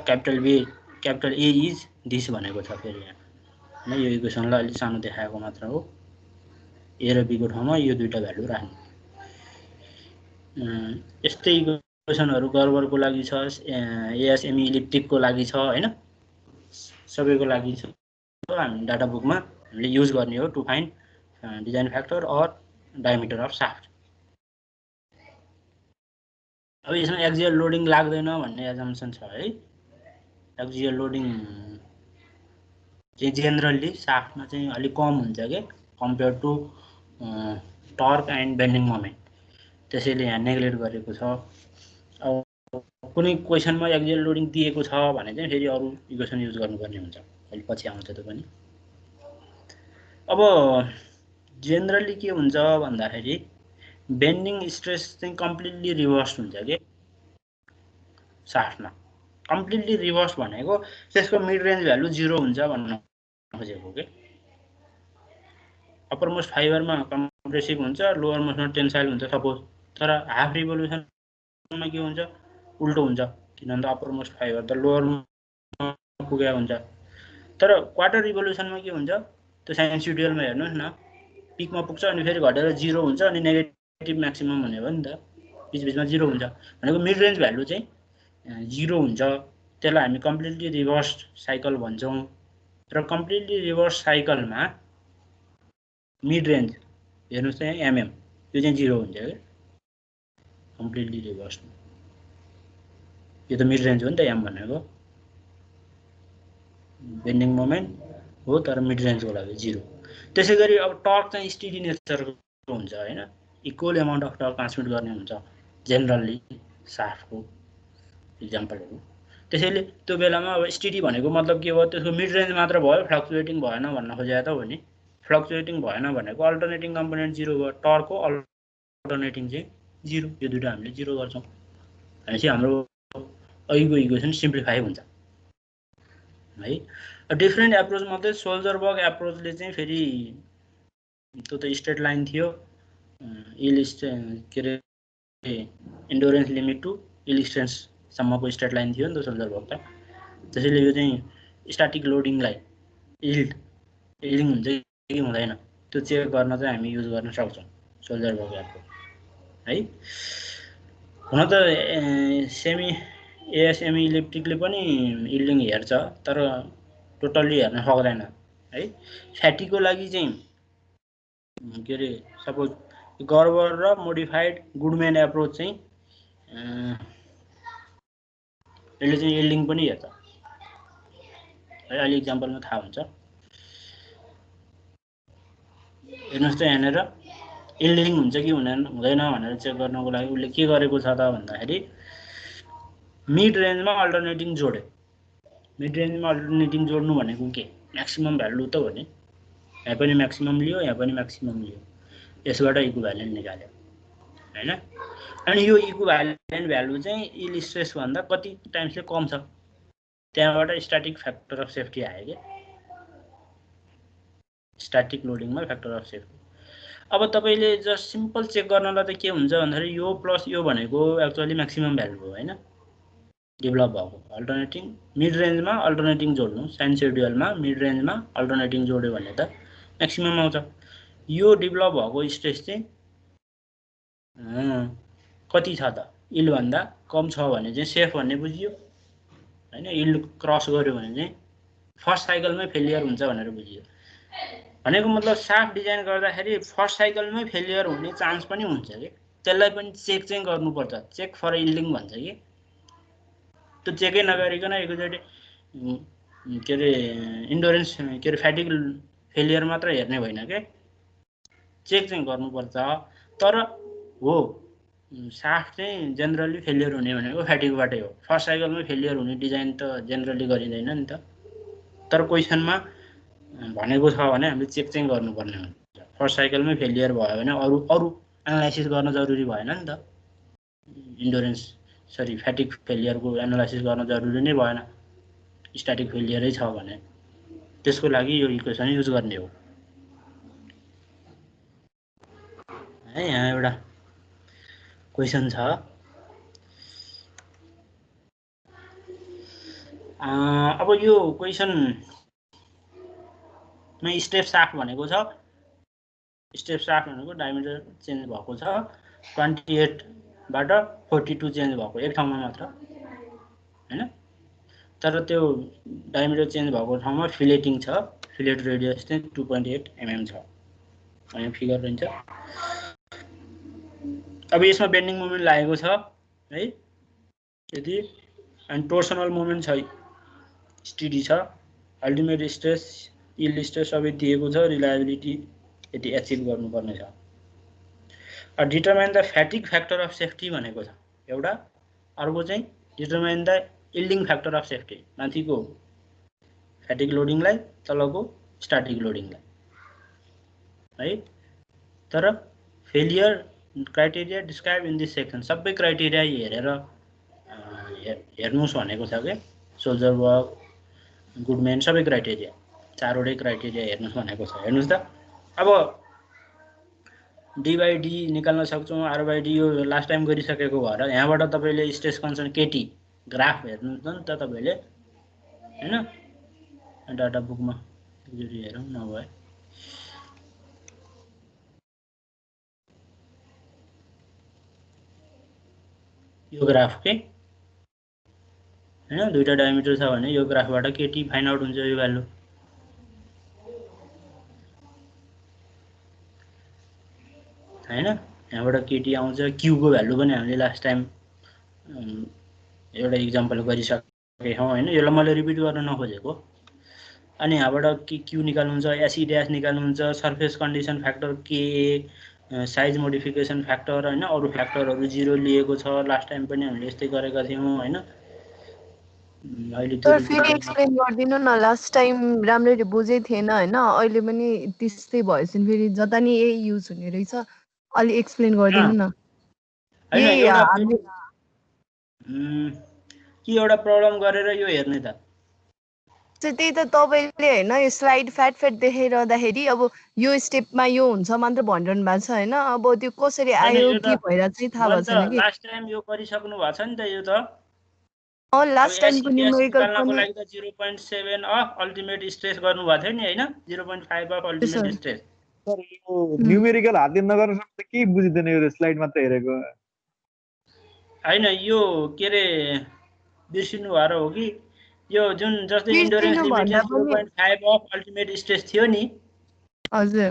Speaker 1: capital A is this भनेको छ फेरि यहाँ होइन। यो इक्वेसनलाई अलिक सानो देखाएको मात्र हो। ए र बीको ठाउँमा यो दुईटा भ्यालु राख्ने। यस्तै इक्वेसनहरू गर्बरको लागि छ, एएसएमई इलिप्टिकको लागि छ होइन। सबैको लागि छ हामी डाटा बुकमा हामीले युज गर्ने हो to find design factor or diameter of shaft. अब यसमा एक्जियल लोडिङ लाग्दैन भन्ने एजम्पसन छ है। एक्जियल लोडिङ चाहिँ जेनरली साफ्टमा चाहिँ अलिक कम हुन्छ के compare to torque and bending moment, त्यसैले यहाँ नेग्लेक्ट गरेको छ। अब कुनै क्वेसनमा एक्जियल लोडिङ दिएको छ भने चाहिँ फेरि अरू इक्वेसन युज गर्नुपर्ने हुन्छ, अहिले पछि आउँछ त्यो पनि। अब जेनरली के हुन्छ भन्दाखेरि बेन्डिङ स्ट्रेस चाहिँ कम्प्लिटली रिभर्स हुन्छ के साफ्टमा। कम्प्लिटली रिभर्स भनेको त्यसको मिड रेन्ज भ्यालु 0 हुन्छ भन्न खोजेको के। अप्पर मोस्ट फाइबरमा कम्प्रेसिभ हुन्छ, लोवर मोस्टमा टेन्साइल हुन्छ सपोज, तर हाफ रिभोल्युसनमा के हुन्छ उल्टो हुन्छ, किनभने अप्पर मोस्ट फाइबर त लोवरमा पुगेको हुन्छ। तर क्वार्टर रिभोल्युसनमा के हुन्छ त्यो साइनसुडियलमा हेर्नुहोस् न, पिकमा पुग्छ अनि फेरि घटेर 0 हुन्छ अनि नेगेटिभ म्याक्सिमम हुने हो नि त, बिचबिचमा 0 हुन्छ भनेको मिड रेन्ज भ्यालु चाहिँ 0 हुन्छ। त्यसलाई हामी कम्प्लिटली रिभर्स साइकल भन्छौँ। र कम्प्लिटली रिभर्स साइकलमा मिड रेन्ज हेर्नुहोस् त यहाँ एमएम यो चाहिँ 0 हुन्छ क्या कम्प्लिटली रिभर्स। यो त मिड रेन्ज हो नि त एम भनेको, बेन्डिङ मोमेन्ट हो तर मिड रेन्जको लागि 0। त्यसै गरी अब टर्क चाहिँ स्टेडी नेचरको हुन्छ हैन, equal amount of torque transmit गर्ने हुन्छ जेनरली साफ्टको इक्जाम्पलहरू। त्यसैले त्यो बेलामा अब स्टेडी भनेको मतलब के हो, त्यसको मिड रेन्ज मात्र भयो फ्लक्चुएटिङ भएन भन्न खोजेको त हो नि। फ्लक्चुएटिङ भएन भनेको अल्टरनेटिङ कम्पोनेन्ट 0 भयो, टर्कको अल्टरनेटिङ चाहिँ 0, यो दुईटा हामीले 0 गर्छौँ भनेपछि हाम्रो अहिलेको इक्वेसन सिम्प्लिफाई हुन्छ है। डिफ्रेन्ट एप्रोच मात्रै सोल्जरबर्ग एप्रोचले चाहिँ फेरि त्यो त स्ट्रेट लाइन थियो, के अरे इन्डोरेन्स लिमिट टु इलिस्ट्रेन्ससम्मको स्ट्रेट लाइन थियो नि त सोल्जरबर्ग त। त्यसैले यो चाहिँ स्ट्याटिक लोडिङलाई इल्डिङ हुन्छ कि हुँदैन त्यो चेक गर्न चाहिँ हामी युज गर्न सक्छौँ सोल्जरबर्ग एप्रोच है। हुन त सेमी एएसएमई इलेक्ट्रिकले पनि इल्डिङ हेर्छ तर टोटल्ली हेर्न सक्दैन है। फ्याटीको लागि चाहिँ के अरे सपोज गर्बर र मोडिफाइड गुडम्यान एप्रोच चाहिँ यसले चाहिँ इल्डिङ पनि हेर्छ है। अहिले इक्जाम्पलमा थाहा हुन्छ, हेर्नुहोस् त यहाँनिर इल्डिङ हुन्छ कि हुँदैन भनेर चेक गर्नको लागि उसले के गरेको छ त भन्दाखेरि मिड रेन्जमा अल्टरनेटिङ जोड्यो। मिड रेन्जमा अल्टरनेटिङ जोड्नु भनेको के म्याक्सिमम भ्यालु त हो नि, यहाँ पनि म्याक्सिमम लियो यहाँ पनि म्याक्सिमम लियो, यसबाट इक्विभ्यालेन्ट निकाल्यो हैन। अनि यो इक्विभ्यालेन्ट भ्यालु चाहिँ इल स्ट्रेस भन्दा कति टाइम्सले कम छ, त्यहाँबाट स्ट्याटिक फ्याक्टर अफ सेफ्टी आयो के, स्ट्याटिक लोडिङमा फ्याक्टर अफ सेफ्टी। अब तपाईले जस्ट सिम्पल चेक गर्नलाई त के हुन्छ भन्दाखेरि यो प्लस यो भनेको एक्चुअली म्याक्सिमम भ्यालु हो हैन, डेभलप भएको अल्टरनेटिङ मिड रेन्जमा अल्टरनेटिङ जोड्नु, साइनसोइडलमा मिड रेन्जमा अल्टरनेटिङ जोड्यो भने त म्याक्सिमम आउँछ। यो डेभलप भएको स्ट्रेस चाहिँ कति छ त, इल भन्दा कम छ भने चाहिँ सेफ भन्ने बुझियो हैन। इल क्रस गर्यो भने चाहिँ फर्स्ट साइकलमै फेलियर हुन्छ भनेर बुझियो। भनेको मतलब साफ्ट डिजाइन गर्दाखेरि फर्स्ट साइकलमै फेलियर हुने चान्स पनि हुन्छ कि, त्यसलाई पनि चेक चाहिँ गर्नुपर्छ, चेक फर इल्डिङ भन्छ कि। त्यो चेकै नगरिकन एकैचोटि के अरे इन्डोरेन्स के अरे फ्याटिक फेलियर मात्र हेर्ने होइन के, चेक चाहिँ गर्नुपर्छ। तर हो साफ्ट चाहिँ जेनरली फेलियर हुने भनेको फ्याटिकबाटै हो, फर्स्ट साइकलमै फेलियर हुने डिजाइन त जेनरली गरिँदैन नि त। तर क्वेसनमा भनेको छ भने हामीले चेक चाहिँ गर्नुपर्ने हुन्छ। फर्स्ट साइकलमै फेलियर भयो भने अरू एनालाइसिस गर्न जरुरी भएन नि त, फ्याटिक फेलियरको एनालाइसिस गर्न जरुरी नै भएन, स्ट्याटिक फेलियरै छ भने त्यसको लागि यो इक्वेसन युज गर्ने हो है। यहाँ एउटा क्वेसन छ, अब यो क्वेसनमा स्टेप साफ्ट भनेको छ, स्टेप साफ्ट भनेको डायमिटर चेन्ज भएको छ 28 बाट 42 चेन्ज भएको एक ठाउँमा मात्र हैन। तर त्यो डायमिटर चेन्ज भएको ठाउँमा फिलेटिङ छ, फिलेट रेडियस चाहिँ 2.8 mm छ अनि फिगर रहन्छ। अब यसमा बेन्डिङ मोमेन्ट लागेको छ है यदि, अनि टोर्सनल मोमेन्ट छ स्टेडी छ, अल्टिमेट स्ट्रेस यिल्ड स्ट्रेस सबै दिएको छ, रिलायबिलिटी यति एचिभ गर्नुपर्ने छ। Determine the fatigue factor of safety भनेको छ एउटा, अर्को चाहिँ determine the yielding factor of safety, माथिको फ्याटिक लोडिङलाई तलको स्ट्याटिक लोडिङलाई है। तर failure criteria describe in this section, सबै क्राइटेरिया हेरेर हेर्नुहोस् भनेको छ के, सोल्जर वर्क गुडमेन सबै क्राइटेरिया, चारवटै क्राइटेरिया हेर्नुहोस् भनेको छ। हेर्नुहोस् त अब डी बाई डी निकाल्न सक्छौँ, आर बाई डी यो लास्ट टाइम गरिसकेको भएर यहाँबाट तपाईँले स्ट्रेस कन्सर्न केटी ग्राफ हेर्नुहुन्छ नि त तपाईँले हैन, डाटा बुकमा एकचोटि हेरौँ नभए। यो ग्राफ के हैन, दुईटा डायमिटर छ भने यो ग्राफबाट केटी फाइन्ड आउट हुन्छ यो भ्यालु हैन। यहाँबाट केटी आउँछ, क्यूको भ्यालु पनि हामीले लास्ट टाइम एउटा इक्जाम्पल गरिसकेका छौँ हैन, यसलाई मैले रिपिट गर्न नखोजेको। अनि यहाँबाट क्यू निकाल्नुहुन्छ, एसी ड्यास निकाल्नुहुन्छ, सर्फेस कन्डिसन फ्याक्टर के, साइज मोडिफिकेसन फ्याक्टर हैन, अरू फ्याक्टरहरू 0 लिएको छ, लास्ट टाइम पनि हामीले यस्तै गरेका थियौँ हैन। अहिले
Speaker 3: सर फेरि एक्सप्लेन गरिदिनु न, लास्ट टाइम राम्ररी बुझे थिएन हैन, अहिले पनि त्यस्तै भएछ नि, फेरि जता नि यही युज हुने रहेछ, अलि एक्सप्लेन गरिदिनु न।
Speaker 1: कि एउटा प्रब्लम गरेर यो हेर्ने त
Speaker 3: त्यही त तपाईले हैन, यो स्लाइड फ्याट देखाइरहँदाखेरि अब यो स्टेपमा यो हुन्छ मात्र भनिरहनु भएको छ हैन, अब त्यो कसरी आयो के भएर चाहिँ थाहा भएको छैन कि।
Speaker 1: लास्ट टाइम यो गरिसक्नु भएको छ नि त, यो त
Speaker 3: लास्ट टाइमको न्युमेरिकल
Speaker 1: पनि 0.7 अफ अल्टिमेट स्ट्रेस गर्नु भएको थियो नि हैन, 0.5 अफ अल्टिमेट स्ट्रेस।
Speaker 4: सर यो न्युमेरिकल हात दिन नगर्नु सक्छ के बुझिदैन, यो स्लाइड मात्र हेरेको
Speaker 1: हैन। यो के रे बिर्सिनु भएर हो कि, यो जुन जस्तै endurance limit 0.5 of ultimate stress थियो नि
Speaker 3: हजुर,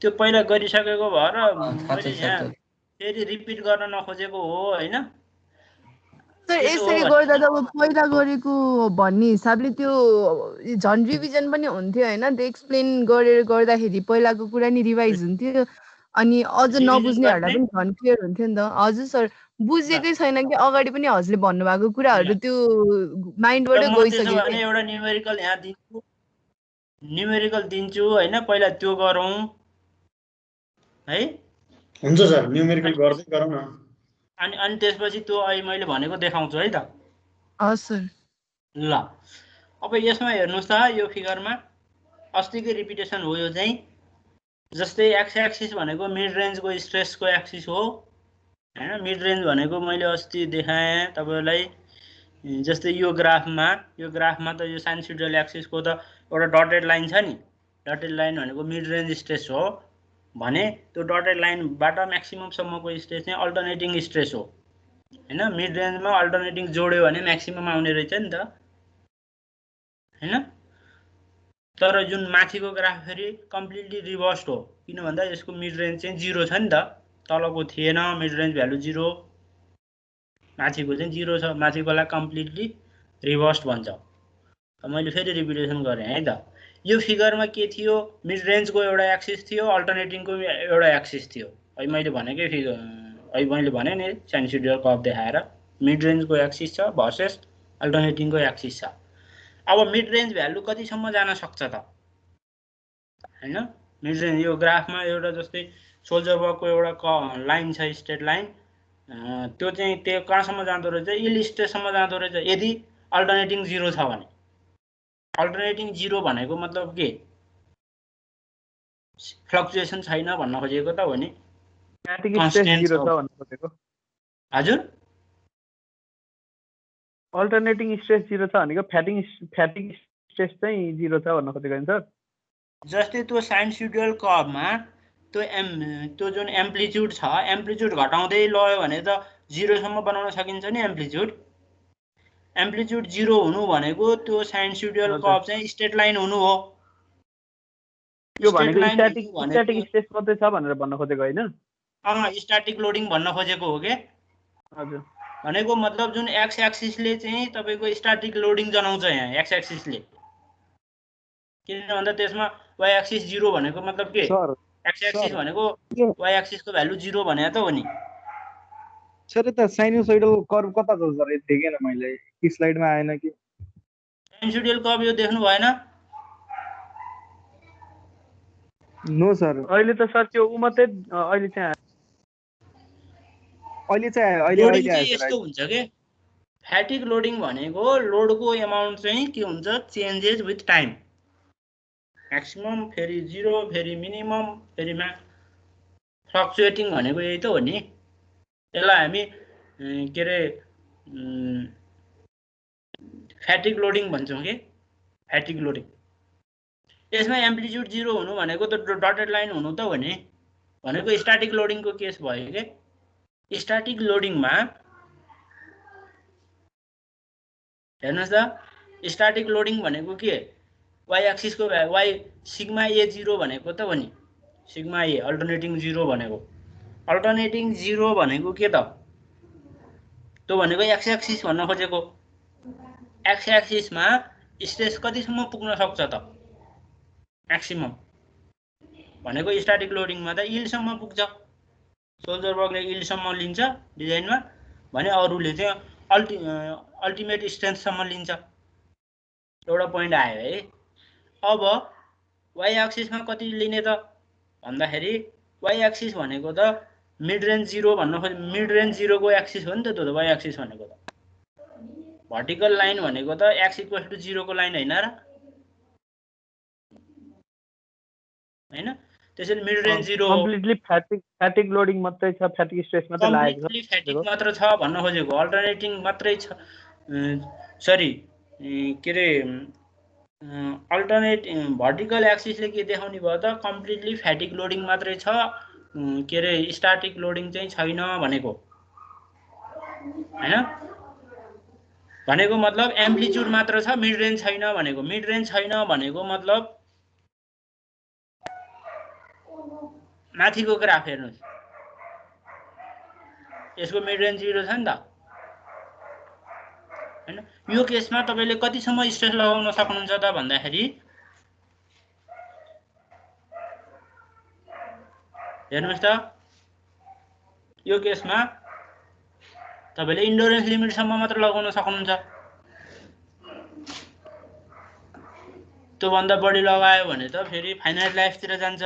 Speaker 1: त्यो पहिला गरिसकेको भएर मैले यहाँ फेरि रिपिट गर्न नखोजेको हो हैन।
Speaker 3: सर यसरी गर्दा त अब पहिला गरेको भन्ने हिसाबले त्यो झन् रिभिजन पनि हुन्थ्यो हैन, त्यो एक्सप्लेन गरेर गर्दाखेरि पहिलाको कुरा नि रिभाइज हुन्थ्यो, अनि अझ नबुझ्नेहरूलाई पनि झन् क्लियर हुन्थ्यो नि त। हजुर सर, बुझेकै छैन कि अगाडि पनि हजुरले भन्नुभएको कुराहरू त्यो माइन्डबाटै गइसक्यो।
Speaker 1: भने एउटा न्युमेरिकल यहाँ दिन्छु, न्युमेरिकल दिन्छु हैन, पहिला त्यो गरौँ है।
Speaker 5: हुन्छ सर, न्युमेरिकल गर्दै गरौँ न,
Speaker 1: अनि त्यसपछि त्यो अहिले मैले भनेको देखाउँछु है त।
Speaker 3: हजुर सर।
Speaker 1: ल अब यसमा हेर्नुहोस् त, यो फिगरमा अस्तिकै रिपिटेसन हो यो चाहिँ। जस्तै एक्स एक्सिस भनेको मिड रेन्जको स्ट्रेसको एक्सिस हो हैन, मिड रेन्ज भनेको मैले अस्ति देखाएँ तपाईलाई। जस्तै यो ग्राफमा त यो साइनसोइडल एक्सिसको त एउटा डटेड लाइन छ नि, डटेड लाइन भनेको मिड रेन्ज स्ट्रेस हो भने त्यो डटेड लाइनबाट म्याक्सिममसम्मको स्ट्रेस चाहिँ अल्टरनेटिङ स्ट्रेस हो हैन। मिड रेन्जमा अल्टरनेटिङ जोड्यो भने म्याक्सिमम आउने रहेछ नि त हैन। तर जुन माथिको ग्राफ फेरि कम्प्लिटली रिभर्स्ड हो, किन भन्दा यसको मिड रेन्ज चाहिँ 0 छ नि त, तलको थिएन मिड रेन्ज भ्यालु 0, माथिको चाहिँ 0 छ, माथिकोलाई कम्प्लिटली रिभर्स्ड भन्छ। मैले फेरि रिपिटेसन गरेँ है त। यो फिगरमा के थियो, मिड रेन्जको एउटा एक्सिस थियो, अल्टरनेटिङको एउटा एक्सिस थियो। अहिले मैले भनेकै फिगर, अहिले मैले भने नि साइनसोइडल कर्भ देखाएर मिड रेन्जको एक्सिस छ भर्सेस अल्टरनेटिङको एक्सिस छ। अब मिड रेन्ज भ्यालु कतिसम्म जान सक्छ त हैन। मिड रेन्ज यो ग्राफमा एउटा जस्तै सोल्जर वर्कको एउटा लाइन छ, स्ट्रेट लाइन, त्यो चाहिँ त्यो कहाँसम्म जाँदो रहेछ, यिल्ड स्ट्रेससम्म जाँदो रहेछ यदि अल्टरनेटिङ 0 छ भने। अल्टरनेटिङ 0 भनेको मतलब के, फ्लक्चुएसन छैन भन्न खोजेको त हो नि,
Speaker 4: कन्स्टेन्ट छ भन्न खोजेको।
Speaker 1: हजुर,
Speaker 4: अल्टरनेटिङ स्ट्रेस 0 छ भनेको फ्याटिङ स्ट्रेस चाहिँ 0 छ भन्न खोजेको हैन सर।
Speaker 1: जस्तै त्यो साइनसोइडल कर्भमा त्यो जुन एम्प्लिट्युड छ, एम्प्लिट्युड घटाउँदै लयो भने त 0 सम्म बनाउन सकिन्छ नि एम्प्लिट्युड एम्प्लिट्युड 0 हुनु भनेको त्यो साइनसोइडल कर्व चाहिँ स्ट्रेट लाइन हुनु हो।
Speaker 4: यो भनेको स्ट्याटिक स्ट्रेस मात्रै छ भनेर भन्न खोजेको हैन?
Speaker 1: स्ट्याटिक लोडिङ भन्न खोजेको हो के?
Speaker 4: हजुर।
Speaker 1: भनेको मतलब जुन एक्स एक्सिसले चाहिँ तपाईको स्ट्याटिक लोडिङ जनाउँछ यहाँ एक्स एक्सिसले। किन भन्दा त्यसमा y एक्सिस 0 भनेको मतलब के? एक्स एक्सिस भनेको y एक्सिसको भ्यालु 0 भने त हो नि।
Speaker 6: सर त साइनोसोइडल कर्व कता छ सर? देखेन मैले, कि स्लाइडमा आएन कि?
Speaker 1: साइनसोइडल कर्व यो देख्नु भएन?
Speaker 6: No sir.
Speaker 4: अहिले त सर त्यो मात्रै अहिले चाहिँ
Speaker 1: लोडिङ चाहिँ यस्तो हुन्छ के? फ्याटिक लोडिङ भनेको लोडको एमाउन्ट चाहिँ के हुन्छ? Changes with time. म्याक्सिमम फेरि 0 फेरि मिनिमम फेरि फ्लक्चुएटिङ भनेको यही त हो नि। यसलाई हामी के रे फ्याटिक लोडिङ भन्छौँ के? Fatigue loading. यसमा एम्प्लिट्युड 0 हुनु भनेको त डटेड लाइन हुनु त हो नि। भनेको स्ट्याटिक लोडिङको केस भयो के? स्ट्याटिक लोडिङमा हेर्नुस् त, स्ट्याटिक लोडिङ भनेको के? y एक्सिसको y सिग्मा a 0 भनेको त हो नि। सिग्मा a अल्टरनेटिङ 0 भनेको। अल्टरनेटिङ 0 भनेको के त? त्यो भनेको एक्स एक्सिस भन्न खोजेको। एक्स एक्सिसमा स्ट्रेस कतिसम्म पुग्न सक्छ त? म्याक्सिमम भनेको स्ट्याटिक लोडिङमा त इल्डसम्म पुग्छ। सोल्जरबर्गले इल्डसम्म लिन्छ डिजाइनमा भने अरूले चाहिँ अल्टिमेट स्ट्रेन्थसम्म लिन्छ। एउटा पोइन्ट आयो है। अब y एक्सिसमा कति लिने त भन्दाखेरि y एक्सिस भनेको त मिड रेन्ज 0 भन्न खोजे। मिड रेन्ज 0 को एक्सिस हो नि त त्यो y एक्सिस भनेको त। भर्टिकल लाइन भनेको त x = 0 को लाइन हैन र? हैन? त्यसैले mid range 0
Speaker 4: completely fatigue loading मात्रै छ, फ्याटिक स्ट्रेस मात्रै लागेको छ।
Speaker 1: कम्प्लिटली फ्याटिक मात्र छ भन्न खोजेको। अल्टरनेटिङ मात्रै छ। सरी के रे अल्टरनेट भर्टिकल एक्सिसले के देखाउने भयो त? कम्प्लिटली फ्याटिक लोडिङ मात्रै छ, के रे स्ट्याटिक लोडिङ चाहिँ छैन भनेको हैन? भनेको मतलब एम्प्लिट्युड मात्र छ, मिड रेन्ज छैन भनेको। मिड रेन्ज छैन भनेको मतलब माथिको ग्राफ हेर्नुस्, यसको मिड रेन्ज 0 छ नि त हैन? यो केसमा तपाईले कतिसम्म स्ट्रेस लगाउन सक्नुहुन्छ त भन्दाखेरि हेर्नुस् त, यो केसमा तपाईले इन्ड्योरेन्स लिमिटसम्म मात्र लगाउन सक्नुहुन्छ। त्यो भन्दा बढी लगायो भने त फेरि फाइनाइट लाइफतिर जान्छ।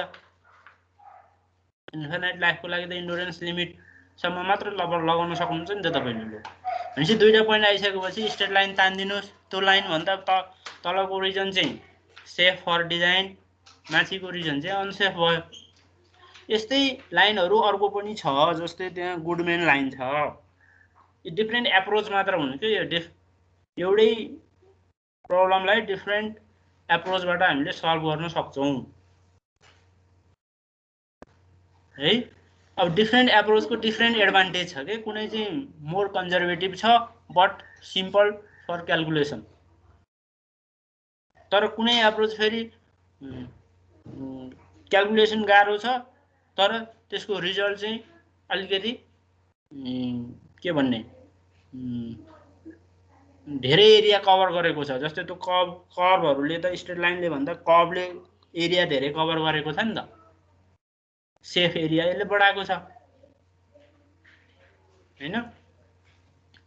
Speaker 1: इन्फाइनाइट लाइफको लागि त इन्ड्योरेन्स लिमिटसम्म मात्र लगाउन सक्नुहुन्छ नि त तपाईले। भनेपछि दुईटा पोइन्ट आइसकेपछि स्ट्रेट लाइन तान्दिनुस्। त्यो लाइन भन्दा तलको रिजन चाहिँ सेफ फर डिजाइन, माथिको रिजन चाहिँ अनसेफ भयो। यस्तै लाइनहरु अर्को पनि छ, जस्तै त्यहाँ गुडमेन लाइन छ। यो डिफरेन्ट एप्रोच मात्र हुन्छ यो एउटै प्रब्लमलाई डिफरेन्ट एप्रोचबाट हामीले सल्भ गर्न सक्छौं है। अब डिफरेन्ट एप्रोचको डिफरेन्ट एडभान्टेज छ के? कुनै चाहिँ मोर कन्जर्भेटिभ छ बट सिम्पल फर क्याल्कुलेसन, तर कुनै एप्रोच फेरि क्याल्कुलेसन गाह्रो छ तर त्यसको रिजल्ट चाहिँ अलिकति के भन्ने धेरै एरिया कभर गरेको छ। जस्तै त्यो कर्भहरुले त स्ट्रेट लाइनले भन्दा कर्भले एरिया धेरै कभर गरेको छ नि त। सेफ एरिया यसले बढाएको छ हैन?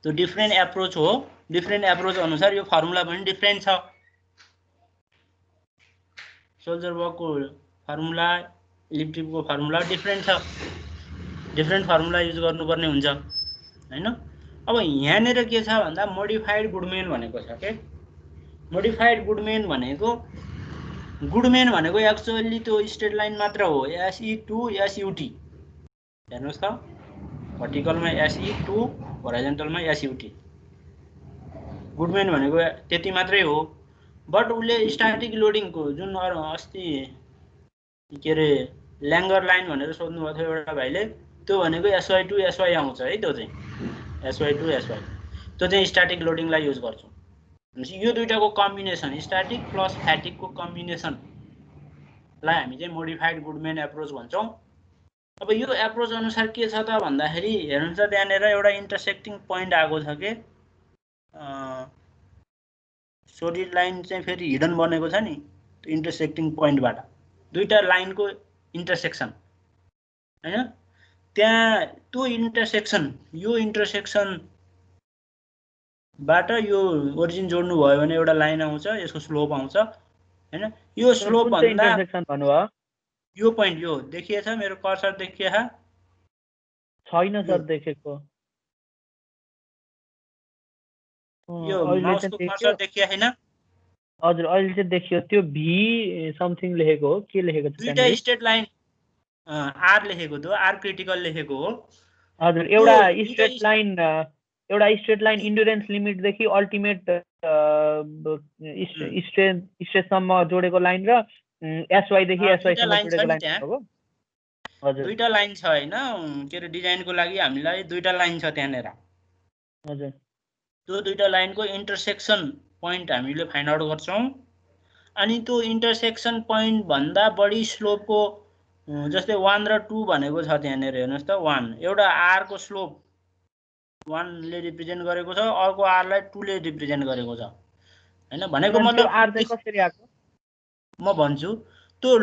Speaker 1: त्यो डिफरेन्ट एप्रोच हो। डिफरेन्ट एप्रोच अनुसार यो फर्मुला पनि डिफरेन्ट छ। सोल्जरबर्गको फर्मुला, इलिप्टिकको फर्मुला डिफरेन्ट छ। डिफरेन्ट फर्मुला युज गर्नुपर्ने हुन्छ हैन? अब यहाँनेर के छ भन्दा मोडिफाइड गुडमेन भनेको छ के? मोडिफाइड गुडमेन भनेको एक्चुअली त्यो स्ट्रेट लाइन मात्र हो, SE2 SUT। हेर्नुस् त, भर्टिकलमा SE2, होराइजन्टलमा SUT। गुडमेन भनेको त्यति मात्रै हो। बट उले स्ट्याटिक लोडिङको जुन अस्ति के रे ल्याङ्गर लाइन भनेर सोध्नु भएको थियो एउटा भाइले, त्यो भनेको SY2 SY आउँछ है। त्यो चाहिँ SY2 SY त्यो चाहिँ स्ट्याटिक लोडिङलाई युज गर्छौँ। यो दुईटाको कम्बिनेसन स्ट्याटिक प्लस फ्याटिकको कम्बिनेसनलाई हामी चाहिँ मोडिफाइड गुडम्यान एप्रोच भन्छौँ। अब यो एप्रोच अनुसार के छ त भन्दाखेरि हेर्नुहुन्छ त्यहाँनिर एउटा इन्टरसेक्टिङ पोइन्ट आएको छ के सोलिड लाइन चाहिँ फेरि हिडन बनेको छ नि त्यो इन्टरसेक्टिङ पोइन्टबाट दुईटा लाइनको इन्टरसेक्सन हैन त्यहाँ त्यो इन्टरसेक्सनबाट यो ओरिजिन जोड्नु भयो भने एउटा लाइन आउँछ यसको स्लोप आउँछ हैन यो स्लोप भन्दा
Speaker 4: इन्टरसेक्सन भन्नुभयो
Speaker 1: यो पोइन्ट यो देखिएछ मेरो कर्सर देखिएछ
Speaker 4: छैन सर देखेको
Speaker 1: यो माउसको कर्सर देखिया हैन
Speaker 4: हजुर अहिले चाहिँ देखियो त्यो भी समथिङ लेखेको हो के लेखेको छ
Speaker 1: दुईटा स्ट्रेट लाइन आर लेखेको थियो आर क्रिटिकल लेखेको हो
Speaker 4: हजुर एउटा स्ट्रेट लाइन इन्ड्युरेन्स लिमिट देखि अल्टिमेट स्ट्रेससम्म जोडेको लाइन र एसवाई देखि एसवाई सम्म जोडेको लाइन हो हजुर
Speaker 1: दुईटा लाइन छ हैन के रे डिजाइनको लागि हामीलाई दुईटा लाइन छ त्यहाँनेर
Speaker 4: हजुर
Speaker 1: त्यो दुईटा लाइनको इन्टरसेक्सन पोइन्ट हामीले फाइन्ड आउट गर्छौं अनि त्यो इन्टरसेक्सन पोइन्ट भन्दा बढी स्लोपको जस्तै 1 र 2 भनेको छ त्यहाँनेर हेर्नुस् त 1 एउटा आर को स्लोप 1 ले रिप्रेजेन्ट गरेको छ अर्को आर लाई 2 ले रिप्रेजेन्ट गरेको छ हैन भनेको मतलब
Speaker 4: आर चाहिँ कसरी आको
Speaker 1: म भन्छु त्यो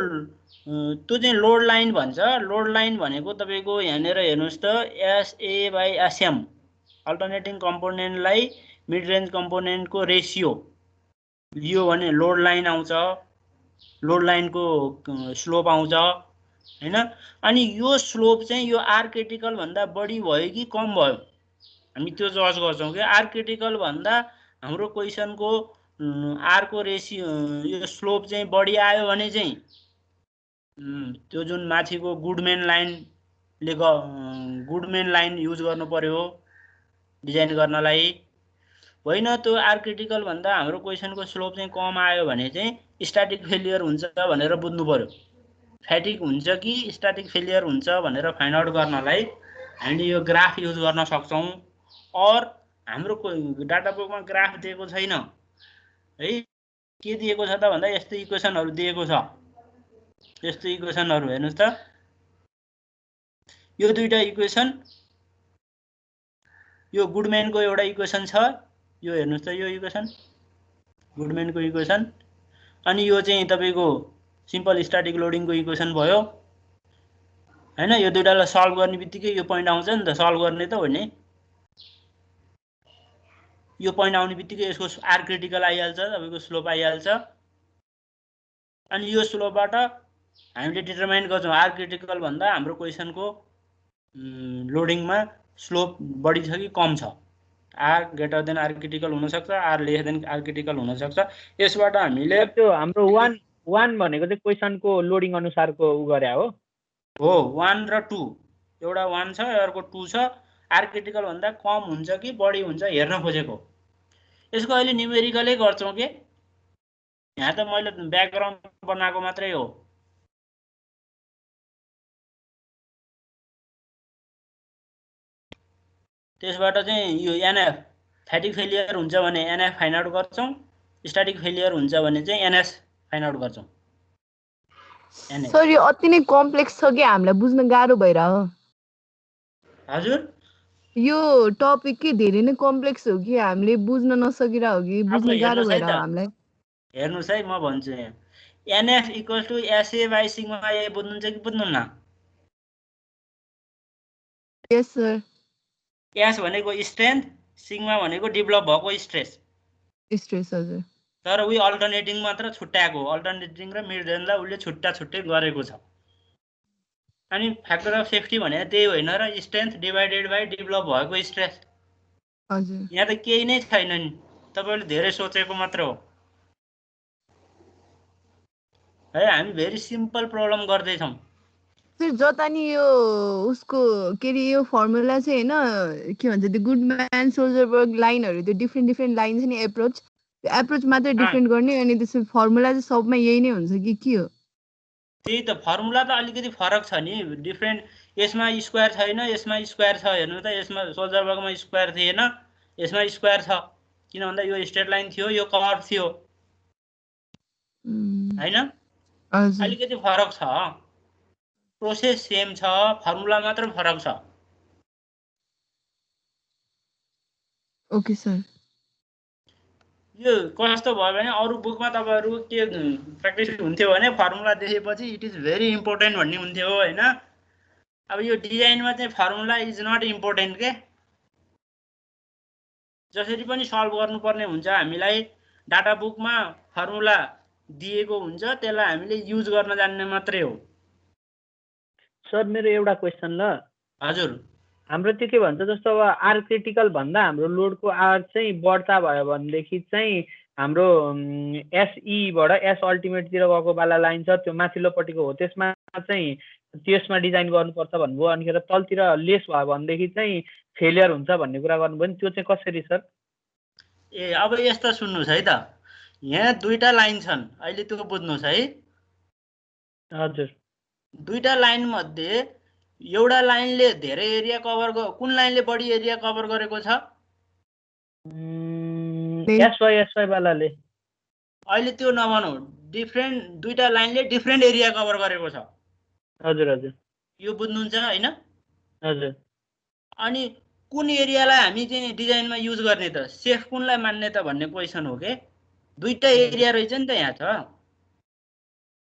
Speaker 1: चाहिँ लोड लाइन भन्छ लोड लाइन भनेको तपाईको यहाँनेर हेर्नुस् त SA बाइ SM अल्टरनेटिङ कम्पोनेन्टलाई मिड रेन्ज कम्पोनेन्टको रेशियो लियो भने लोड लाइन आउँछ लोड लाइनको स्लोप आउँछ हैन अनि यो स्लोप चाहिँ यो आर क्रिटिकल भन्दा बढी भयो कि कम भयो हामी त्यो जज गर्छौं कि आर क्रिटिकल भन्दा हाम्रो क्वेशनको आर को रेशियो यो स्लोप चाहिँ बढी आयो भने चाहिँ त्यो जुन माथिको गुडम्यान लाइन युज गर्नु पर्यो डिजाइन गर्नलाई होइन त्यो आर क्रिटिकल भन्दा हाम्रो क्वेशनको स्लोप चाहिँ कम आयो भने चाहिँ स्ट्याटिक फेलियर हुन्छ भनेर बुझ्नु पर्यो फ्याटिक हुन्छ कि स्ट्याटिक फेलियर हुन्छ भनेर फाइन्ड आउट गर्नलाई हामीले यो ग्राफ युज गर्न सक्छौं और हाम्रो डाटा बुकमा ग्राफ दिएको छैन है के दिएको छ त भन्दा यस्तो इक्वेसनहरु दिएको छ यस्तो इक्वेसनहरु हेर्नुस् त यो दुईटा इक्वेसन यो गुडम्यानको एउटा इक्वेसन छ यो हेर्नुस् त यो इक्वेसन गुडम्यानको इक्वेसन अनि यो चाहिँ तपाईको सिम्पल स्ट्याटिक लोडिङको इक्वेसन भयो हैन यो दुईटालाई सल्भ गर्ने बित्तिकै यो पोइन्ट आउँछ नि त सल्भ गर्ने त हो नि यो पोइन्ट आउने बित्तिकै यसको आर क्रिटिकल आइहाल्छ तपाईको स्लोप आइहाल्छ अनि यो स्लोपबाट हामीले डिटरमाइन गर्छौं आर क्रिटिकल भन्दा हाम्रो क्वेशनको लोडिङमा स्लोप बढी छ कि कम छ R greater than R critical हुन सक्छ R less than R critical हुन सक्छ यसबाट हामीले
Speaker 4: त्यो हाम्रो 1 भनेको चाहिँ क्वेशनको लोडिङ अनुसारको उ गरे हो
Speaker 1: 1 र 2 एउटा 1 छ अर्को 2 छ आर क्रिटिकल भन्दा कम हुन्छ कि बढी हुन्छ हेर्न खोजेको यसको अहिले न्युमेरिकलै गर्छौं के यहाँ त मैले ब्याकग्राउन्ड बनाएको मात्रै हो त्यसबाट चाहिँ यो एनएफ फ्याटिक फेलियर हुन्छ भने एनएफ फाइन्ड आउट गर्छौं स्ट्याटिक फेलियर हुन्छ भने चाहिँ एनएस फाइन्ड आउट गर्छौं
Speaker 3: सर यो अति नै कम्प्लेक्स छ कि हामीलाई बुझ्न गाह्रो भइरायो
Speaker 1: हजुर
Speaker 3: यो टपिक के धेरै नै कम्प्लेक्स हो कि हामीले बुझ्न नसकिरा हो कि बुझ्न गाह्रो भइरायो हामीलाई
Speaker 1: हेर्नुस् है म भन्छु यहाँ NF equal to SA by sigma A बुझ्नुहुन्छ कि बुझ्नुहुन्न
Speaker 3: यस सर
Speaker 1: एस भनेको स्ट्रेन्थ सिग्मा भनेको डेभलप भएको स्ट्रेस
Speaker 3: हजुर
Speaker 1: तर उही अल्टरनेटिङ मात्र छुट्याएको अल्टरनेटिङ र मिड रेन्जलाई उले छुट्टै गरेको छ अनि फ्याक्टर अफ सेफ्टी भने त्यही होइन र स्ट्रेन्थ डिभाइडेड बाइ डेभलप भएको स्ट्रेस
Speaker 3: हजुर
Speaker 1: यहाँ त केही नै छैन नि तपाईले धेरै सोचेको मात्र हो है हामी भेरी सिम्पल प्रब्लम गर्दै छौं
Speaker 3: सर जता नि यो उसको के रे यो फर्मुला चाहिँ हैन के भन्छ त्यो गुडम्यान सोल्जरबर्ग लाइनहरु त्यो डिफरेन्ट लाइन छ नि एप्रोच त्यो एप्रोच मात्र डिफरेन्ट गर्ने अनि त्यसको फर्मुला चाहिँ सबमा यही नै हुन्छ कि के हो
Speaker 1: त्यही त फर्मुला त अलिकति फरक छ नि डिफरेन्ट यसमा स्क्वायर छैन यसमा स्क्वायर छ हेर्नु त यसमा सोल्जरबर्गमा स्क्वायर थिएन यसमा स्क्वायर छ किन भन्दा यो स्ट्रेट लाइन थियो यो कर्भ थियो हैन
Speaker 3: हजुर
Speaker 1: अलिकति फरक छ प्रोसेस सेम छ फर्मुला मात्र फरक छ
Speaker 3: ओके सर
Speaker 1: यो कस्तो भयो भने अरु बुकमा तपाईहरु के प्र्याक्टिस हुन्थ्यो भने फर्मुला देखेपछि इट इज भेरी इम्पोर्टेन्ट भन्ने हुन्थ्यो हैन अब यो डिजाइनमा चाहिँ फर्मुला इज नट इम्पोर्टेन्ट के जसरी पनि सल्भ गर्नुपर्ने हुन्छ हामीलाई डाटा बुकमा फर्मुला दिएको हुन्छ त्यसलाई हामीले युज गर्न जान्ने मात्रै हो
Speaker 4: सर मेरो एउटा क्वेशन ल
Speaker 1: हजुर
Speaker 4: हाम्रो त्यो के भन्छ जस्तो अब आर क्रिटिकल भन्दा हाम्रो लोडको आर चाहिँ बढ्ता भयो भनेदेखि चाहिँ हाम्रो एसई बाट एस अल्टिमेटतिर गएको वाला लाइन छ त्यो माथिल्लोपट्टिको हो त्यसमा डिजाइन गर्नुपर्छ भन्नुभयो अनि तलतिर लेस भयो भनेदेखि चाहिँ फेलियर हुन्छ भन्ने कुरा गर्नुभयो नि त्यो चाहिँ कसरी सर
Speaker 1: ए अब यस्तो सुन्नुस् है त यहाँ दुईटा लाइन छन् अहिले त्यो बुझ्नुस् है
Speaker 4: हजुर
Speaker 1: दुईटा लाइन मध्ये एउटा लाइनले धेरै एरिया कभर कुन लाइनले बढी एरिया कभर गरेको छ
Speaker 4: एसवाई वालाले
Speaker 1: अहिले त्यो नभनौ डिफरेन्ट दुईटा लाइनले डिफरेन्ट एरिया कभर गरेको छ
Speaker 4: हजुर हजुर
Speaker 1: यो बुझ्नुहुन्छ हैन
Speaker 4: हजुर
Speaker 1: अनि कुन एरियालाई हामी चाहिँ डिजाइनमा युज गर्ने त सेफ कुनलाई मान्ने त भन्ने क्वेशन हो के दुईटा एरिया रहेछ नि त यहाँ छ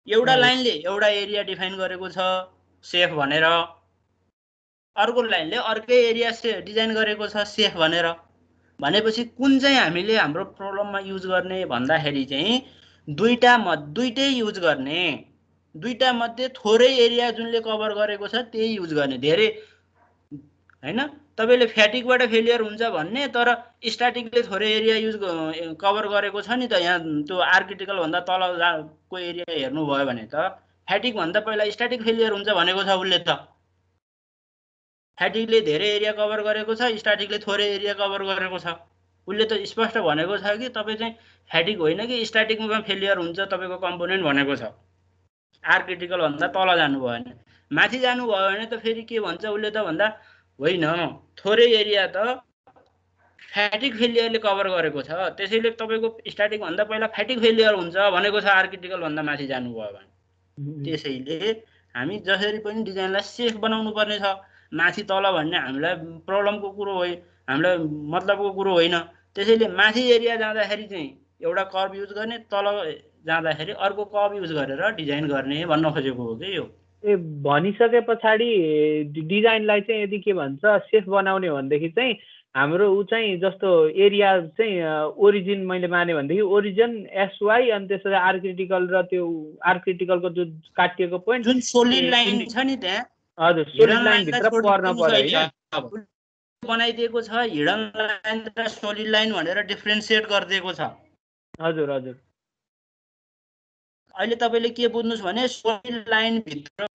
Speaker 1: एउटा लाइनले एउटा एरिया डिफाइन गरेको छ सेफ भनेर अर्को लाइनले अर्कै एरिया डिजाइन गरेको छ सेफ भनेर भनेपछि कुन चाहिँ हामीले हाम्रो प्रब्लममा युज गर्ने भन्दाखेरि चाहिँ दुईटै युज गर्ने दुईटा मध्ये थोरै एरिया जुनले कभर गरेको छ त्यही युज गर्ने धेरै हैन तपाईले फ्याटिकबाट फेलियर हुन्छ भन्ने तर स्ट्याटिकले थोरै एरिया युज कभर गरेको छ नि त यहाँ त्यो आर्किटिकल भन्दा तलको एरिया हेर्नु भयो भने त फ्याटिक भन्दा पहिला स्ट्याटिक फेलियर हुन्छ भनेको छ उले त फ्याटिकले धेरै एरिया कभर गरेको छ स्ट्याटिकले थोरै एरिया कभर गरेको छ उले त स्पष्ट भनेको छ कि तपाई चाहिँ फ्याटिक होइन कि स्ट्याटिकमा फेलियर हुन्छ तपाईको कम्पोनेन्ट भनेको छ आर्किटिकल भन्दा तल जानु भयो भने माथि जानु भयो भने त फेरि के भन्छ उले त भन्दा होइन थोरै एरिया त फ्याटिक फेलियरले कभर गरेको छ त्यसैले तपाईको स्ट्याटिक भन्दा पहिला फ्याटिक फेलियर हुन्छ भनेको छ आर्किटिकल भन्दा माथि जानु भयो भने त्यसैले हामी जसरी पनि डिजाइनलाई सेफ बनाउनु पर्ने छ माथि तल भन्ने हामीलाई प्रब्लमको कुरो हो हामीलाई मतलबको कुरो होइन त्यसैले माथि एरिया जाँदाखेरि चाहिँ एउटा कर्भ युज गर्ने तल जाँदाखेरि अर्को कर्भ युज गरेर डिजाइन गर्ने भन्न खोजेको हो के यो
Speaker 4: ए भनिसके पछाडी डिजाइनलाई चाहिँ यदि के भन्छ सेफ बनाउने भनेदेखि चाहिँ हाम्रो उ चाहिँ जस्तो एरिया चाहिँ ओरिजिन मैले माने भनेदेखि ओरिजिन एसवाई अनि त्यसपछि आर्किटिकल र त्यो आर्किटिकलको जुन काटिएको पोइन्ट
Speaker 1: जुन सोलिड लाइन छ नि त्यहाँ
Speaker 4: हजुर सोलिड लाइन भित्र पर्न पर्यो हैन
Speaker 1: बनाइदिएको छ हिडन लाइन र सोलिड लाइन भनेर डिफरेन्शिएट गरिदिएको छ
Speaker 4: हजुर हजुर
Speaker 1: अहिले तपाईले के बुझ्नुस् भने सोलिड लाइन भित्र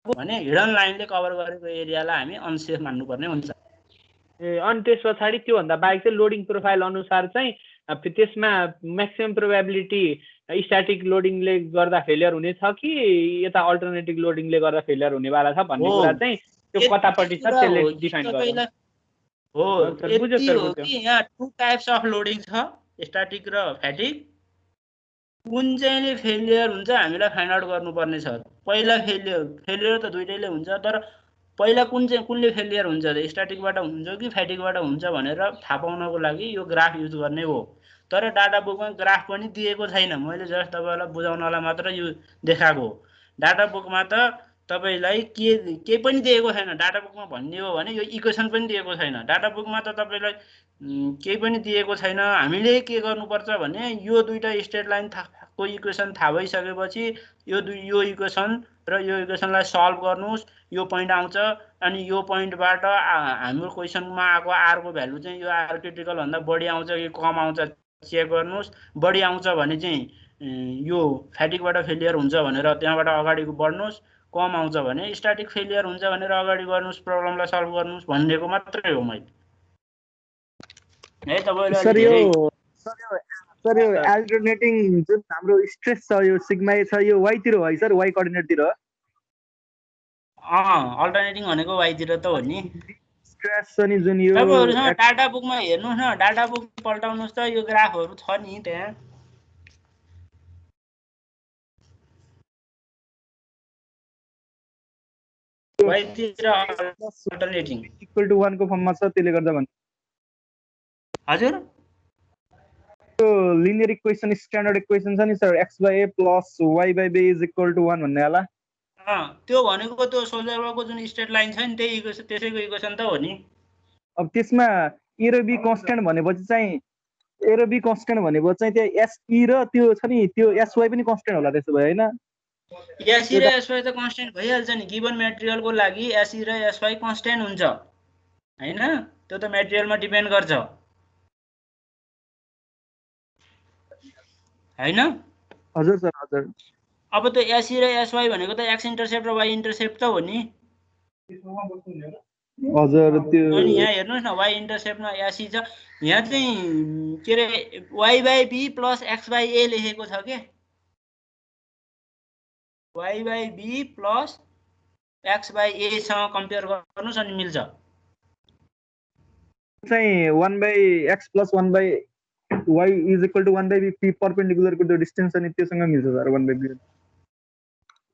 Speaker 1: भने हिडन लाइनले कभर गरेको एरियालाई हामी अनसेफ मान्नुपर्ने हुन्छ
Speaker 4: ए अनि त्यसपछि त्यो भन्दा बाहेक चाहिँ लोडिङ प्रोफाइल अनुसार चाहिँ त्यसमा म्याक्सिमम प्रोबेबिलिटी स्ट्याटिक लोडिङले गर्दा फेलियर हुने छ कि यता अल्टरनेटिभ लोडिङले गर्दा फेलियर हुने वाला छ भन्ने कुरा चाहिँ त्यो कतापट्टि छ त्यसले डिफाइन गर्छ
Speaker 1: हो बुझ्यो कि यहाँ टु टाइप्स अफ लोडिङ छ स्ट्याटिक र फ्याटिक कुन चाहिँले फेलियर हुन्छ हामीलाई फाइन्ड आउट गर्नुपर्ने छ पहिला फेलियर त दुईटैले हुन्छ तर पहिला कुनले फेलियर हुन्छ त स्ट्याटिकबाट हुन्छ कि फ्याटिकबाट हुन्छ भनेर थाहा पाउनको लागि यो ग्राफ युज गर्ने हो तर डाटा बुकमा ग्राफ पनि दिएको छैन मैले जस्ट तपाईलाई बुझाउनलाई मात्र यो देखाएको हो डाटा बुकमा त तपाईलाई के पनि दिएको छैन डाटा बुकमा भन्ने हो भने यो इक्वेसन पनि दिएको छैन डाटा बुकमा त तपाईलाई केही पनि दिएको छैन हामीले के गर्नुपर्छ भने यो दुईटा स्ट्रेट लाइन को इक्वेसन थाहा भइसकेपछि यो इक्वेसन र यो इक्वेसनलाई सल्भ गर्नुस् यो पोइन्ट आउँछ अनि यो पोइन्टबाट हाम्रो क्वेसनमा आएको आर को भ्यालु चाहिँ यो आर्किटिकल भन्दा बढी आउँछ कि कम आउँछ चेक गर्नुस् बढी आउँछ भने चाहिँ यो फ्याटिकबाट फेलियर हुन्छ भनेर त्यहाँबाट अगाडि बढ्नुस् कम आउँछ भने स्ट्याटिक फेलियर हुन्छ भनेर अगाडि गर्नुस् प्रब्लमलाई सल्भ गर्नुस् भन्नेको मात्रै हो मैले है तपाईले
Speaker 6: सर यो अल्टरनेटिङ जुन हाम्रो स्ट्रेस छ यो सिग्मा छ यो वाइ तिर हो है सर वाइ कोअर्डिनेट तिर
Speaker 1: अल्टरनेटिङ भनेको वाइ तिर त हो नि
Speaker 6: स्ट्रेस छ नि जुन यो
Speaker 1: तपाईँहरूसँग डाटा बुकमा हेर्नुहोस् न, डाटा बुक पल्टाउनुहोस् त, यो ग्राफहरू छ नि त्यहाँ। वाइतिर अल्टरनेटिङ
Speaker 6: इक्वल टु 1 को फर्ममा छ, त्यसले गर्दा भन्छ
Speaker 1: हजुर
Speaker 6: त्यो लिनियर इक्वेसन स्ट्यान्डर्ड इक्वेसन छ नि sir, x/a plus y/b is equal to 1 भन्ने होला।
Speaker 1: त्यो भनेको त्यो सोल्जरको जुन स्ट्रेट लाइन छ नि त्यही इक्वेसन, त्यसैको इक्वेसन त हो नि।
Speaker 6: अब त्यसमा a र b कन्स्ट्यान्ट भनेपछि चाहिँ त्यो SE र त्यो छ नि त्यो SY पनि कन्स्ट्यान्ट होला त्यसो भए हैन?
Speaker 1: SE र SY त कन्स्ट्यान्ट भइहाल्छ नि, गिभन मेटेरियलको लागि SE र SY कन्स्ट्यान्ट हुन्छ हैन? त्यो त मेटेरियलमा डिपेन्ड गर्छ हैन?
Speaker 6: हजुर सर हजुर।
Speaker 1: अब त्यो SE र SY भनेको त x इन्टरसेप्ट र y इन्टरसेप्ट त हो नि।
Speaker 6: हजुर त्यो
Speaker 1: अनि यहाँ हेर्नुहोस् न, y इन्टरसेप्टमा SE छ, यहाँ चाहिँ के अरे y/b प्लस x/a लेखेको छ के, y/b प्लस x/a सँग कम्पेयर गर्नुहोस् अनि मिल्छ।
Speaker 6: चाहिँ 1/x plus 1/y is equal to 1/b परपेन्डिकुलरको त्यो डिस्टेन्स अनि त्योसँग मिल्छ sir 1/b।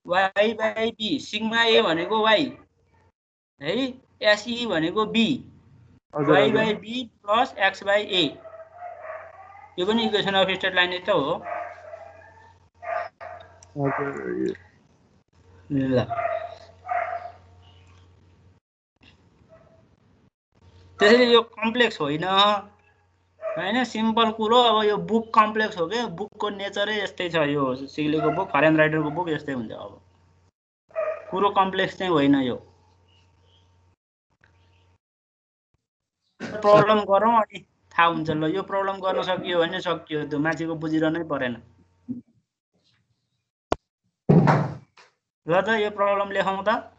Speaker 1: y/b sigma a भनेको y है, SE भनेको b, y/b प्लस x/a, यो पनि इक्वेसन अफ स्ट्रेट लाइन त हो। ल त्यसैले यो कम्प्लेक्स होइन हैन, सिम्पल कुरो। अब यो बुक कम्प्लेक्स हो क्या, बुकको नेचरै यस्तै छ, यो सिग्लेको बुक, फरेन राइटरको बुक यस्तै हुन्छ। अब कुरो कम्प्लेक्स चाहिँ होइन, यो प्रब्लम गरौँ अनि थाहा हुन्छ। ल यो प्रब्लम गर्न सकियो भने सकियो, त्यो मान्छेको बुझिरहनै परेन। ल त यो प्रब्लम लेखौँ त।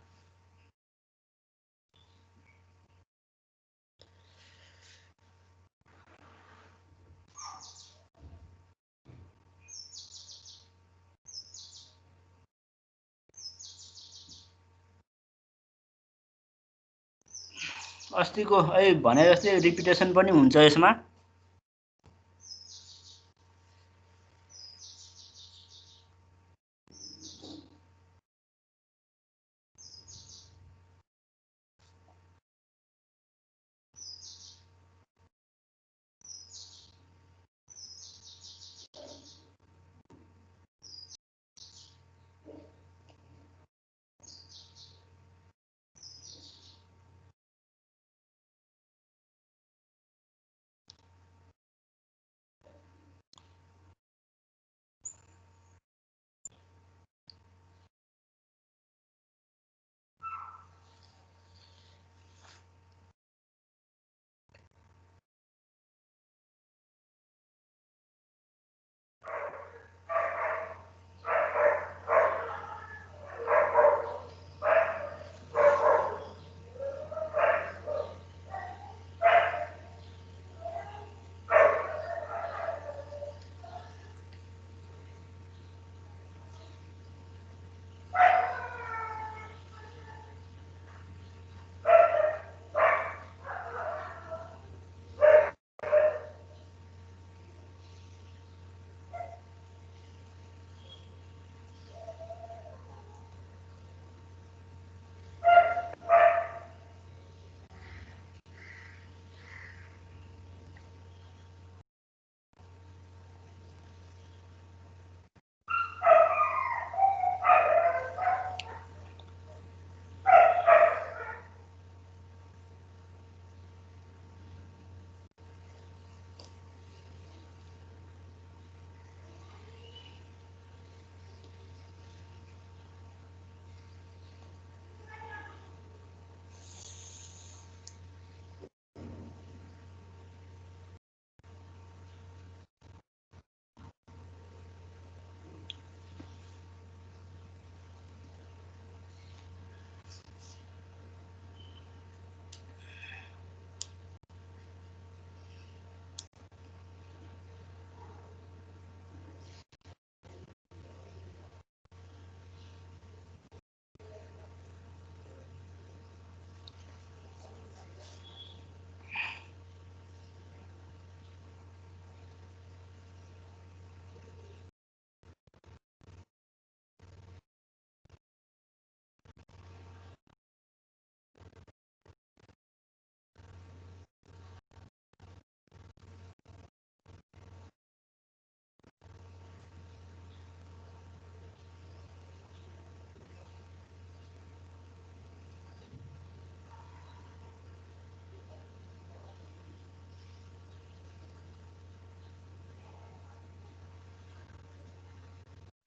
Speaker 1: अस्तिको भने जस्तै रिपिटेसन पनि हुन्छ यसमा।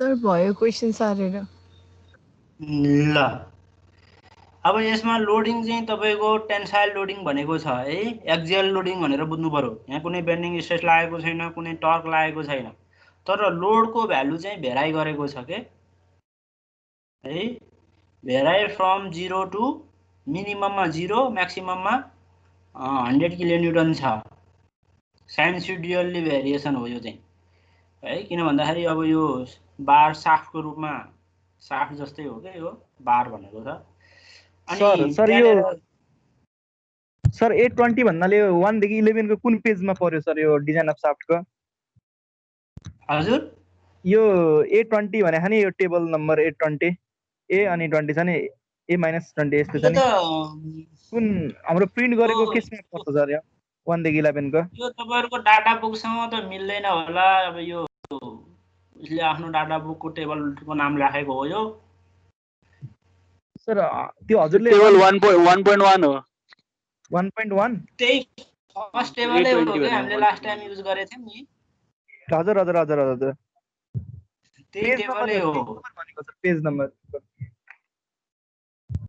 Speaker 3: सर भयो क्वेसन सारेर।
Speaker 1: ल अब यसमा लोडिङ चाहिँ तपाईँको टेन्साइल लोडिङ भनेको छ है, एक्जियल लोडिङ भनेर बुझ्नु पर्यो। यहाँ कुनै बेन्डिङ स्ट्रेस लागेको छैन, कुनै टर्क लागेको छैन, तर लोडको भ्यालु चाहिँ भेराइ गरेको छ के है, भेराइ फ्रम 0 टु मिनिमममा 0 म्याक्सिमममा 100 किलोन्युटन छ। साइनसोइडली भेरिएसन हो यो चाहिँ है, किन भन्दाखेरि अब यो बार साफ्टको रूपमा साफ्ट जस्तै हो क्या यो बार भनेको छ। अनि
Speaker 6: सर यो सर 820 भन्नाले 1 देखि 11 को कुन पेजमा पर्यो सर यो डिजाइन अफ साफ्टको?
Speaker 1: हजुर
Speaker 6: यो 820 भने खाने यो टेबल नम्बर 820 ए अनि 20 छ नि, ए माइनस 20 यस्तो छ नि, कुन हाम्रो प्रिन्ट गरेको केसमा पर्छ सर यो 1 देखि 11 को?
Speaker 1: यो तपाईहरुको डाटा बुकसँग त मिल्दैन होला। अब यो यसले आफ्नो डाटा बुकको टेबलको नाम राखेको हो यो
Speaker 6: सर। त्यो हजुरले
Speaker 7: टेबल 1.1 हो,
Speaker 6: 1.1
Speaker 1: त्यही फर्स्ट टेबलै हो के हामीले लास्ट टाइम युज गरेको थियौं नि।
Speaker 6: हजुर हजुर हजुर हजुर
Speaker 1: त्यही टेबलै हो।
Speaker 6: भनेको सर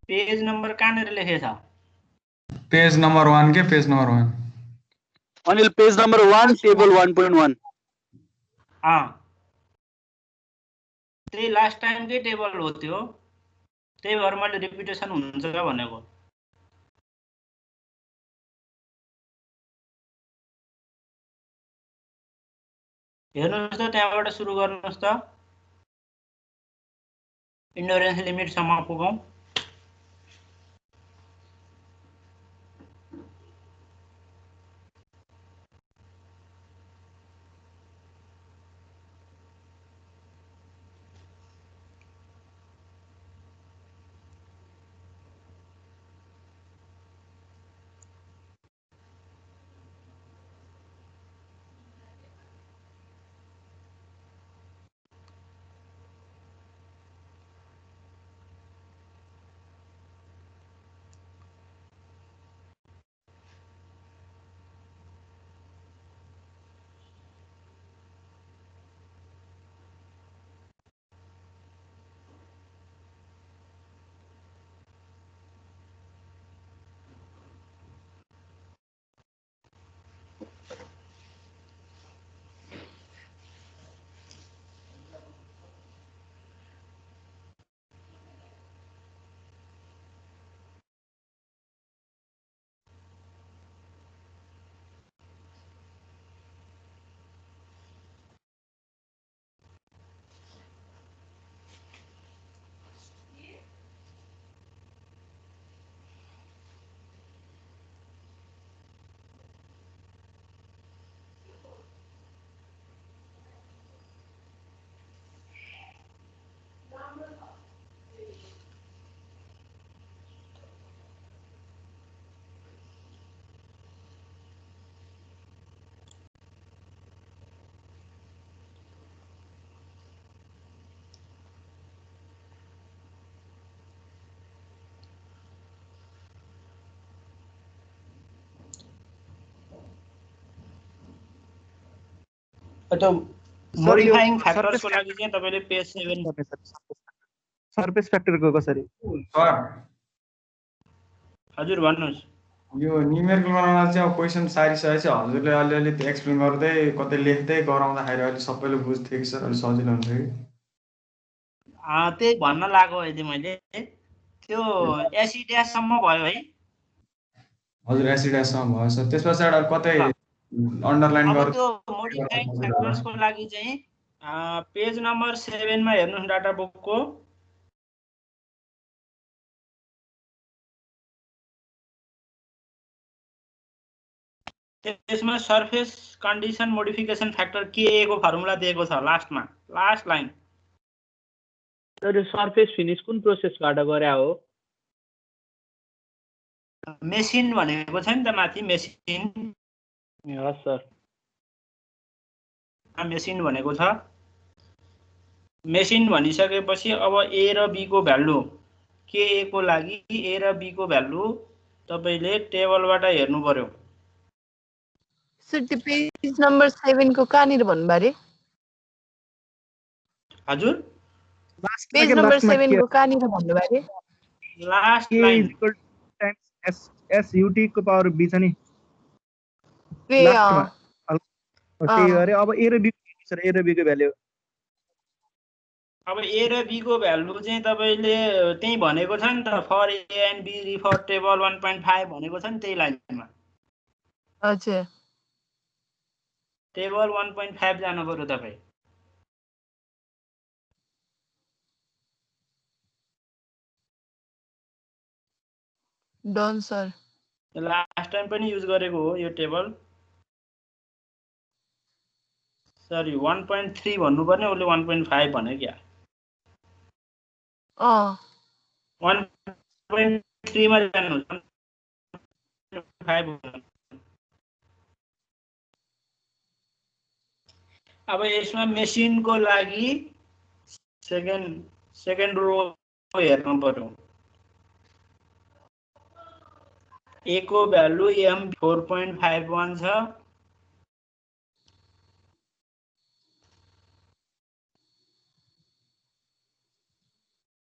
Speaker 6: पेज नम्बर
Speaker 1: कहाँनेर लेखेछ?
Speaker 8: पेज नम्बर 1 के page number 1
Speaker 7: Anil page number 1 table 1.1
Speaker 1: त्यही लास्ट टाइमकै टेबल हो त्यो, त्यही भएर मैले रिपिटेसन हुन्छ भनेको। हेर्नुहोस् त त्यहाँबाट सुरु गर्नुहोस् त, इन्ड्योरेन्स लिमिटसम्म पुगौँ। मोडिफाइङ फ्याक्टर्सको लागि चाहिँ तपाईले पेज 7
Speaker 6: सरफेस फ्याक्टरको कसरी
Speaker 8: सर?
Speaker 1: हजुर भन्नुस्।
Speaker 8: यो न्युमेरिकल बनाउन चाहिँ अब क्वेशन सारिसकेपछि हजुरले अलिअलि एक्सप्लेन गर्दै कतै लेख्दै गराउँदाखेरि अहिले सबैले बुझ्थे कि सर, अलि सजिलो हुन्छ कि?
Speaker 1: त्यही भन्न लाग्यो अहिले मैले। त्यो एसिड्यास सम्म भयो है?
Speaker 8: हजुर एसिड्याससम्म भयो सर। त्यसपछि कतै अन्डरलाइन
Speaker 1: गर्नु। त्यो मोडिफाइङ फ्याक्टर्सको लागि चाहिँ पेज नम्बर 7 मा हेर्नुस् डाटा बुकको। त्यसमा सरफेस कन्डिसन मोडिफिकेसन फ्याक्टर के को फर्मुला दिएको छ लास्टमा, लास्ट लाइन।
Speaker 4: तर सरफेस फिनिश कुन प्रोसेसबाट गरे हो?
Speaker 1: मेसिन भनेको छ नि त माथि, मेसिन।
Speaker 4: हस् सर,
Speaker 1: मेसिन भनेको छ। मेसिन भनिसकेपछि अब ए र बी को भ्यालु, के ए को लागि ए र बी को भ्यालु तपाईले टेबलबाट हेर्नु पर्यो।
Speaker 3: सर त्यो पेज नम्बर 7 को कहाँनिर भन्नु बारे?
Speaker 1: हजुर
Speaker 6: लास्टमा
Speaker 3: पेज
Speaker 6: के
Speaker 3: नम्बर
Speaker 6: लास्टमा
Speaker 3: 7
Speaker 6: के
Speaker 3: को कहाँनिर भन्नुभयो अरे
Speaker 1: last
Speaker 6: k
Speaker 1: line
Speaker 6: is equal to times s ut को पावर b छ नि
Speaker 3: ए
Speaker 6: लास्टमा त्यही
Speaker 3: अँ
Speaker 6: गरे अब a र b सर a र b को भ्यालु
Speaker 1: अब ए र बी को भ्यालु चाहिँ तपाईले त्यही भनेको छ नि त for A and B refer table 1.5 भनेको छ नि त्यही लाइनमा
Speaker 3: अच्छा
Speaker 1: टेबल 1.5 जानु पर्यो तपाई
Speaker 3: डन सर
Speaker 1: लास्ट टाइम पनि युज गरेको हो यो टेबल सरी 1.3 भन्नुपर्ने उसले 1.5 भन्यो क्या 1.3 मा जानु 1.5 अब यसमा मेसिनको लागि सेकेन्ड रो हेर्नु पर्यो ए को भ्यालु m 4.51 छ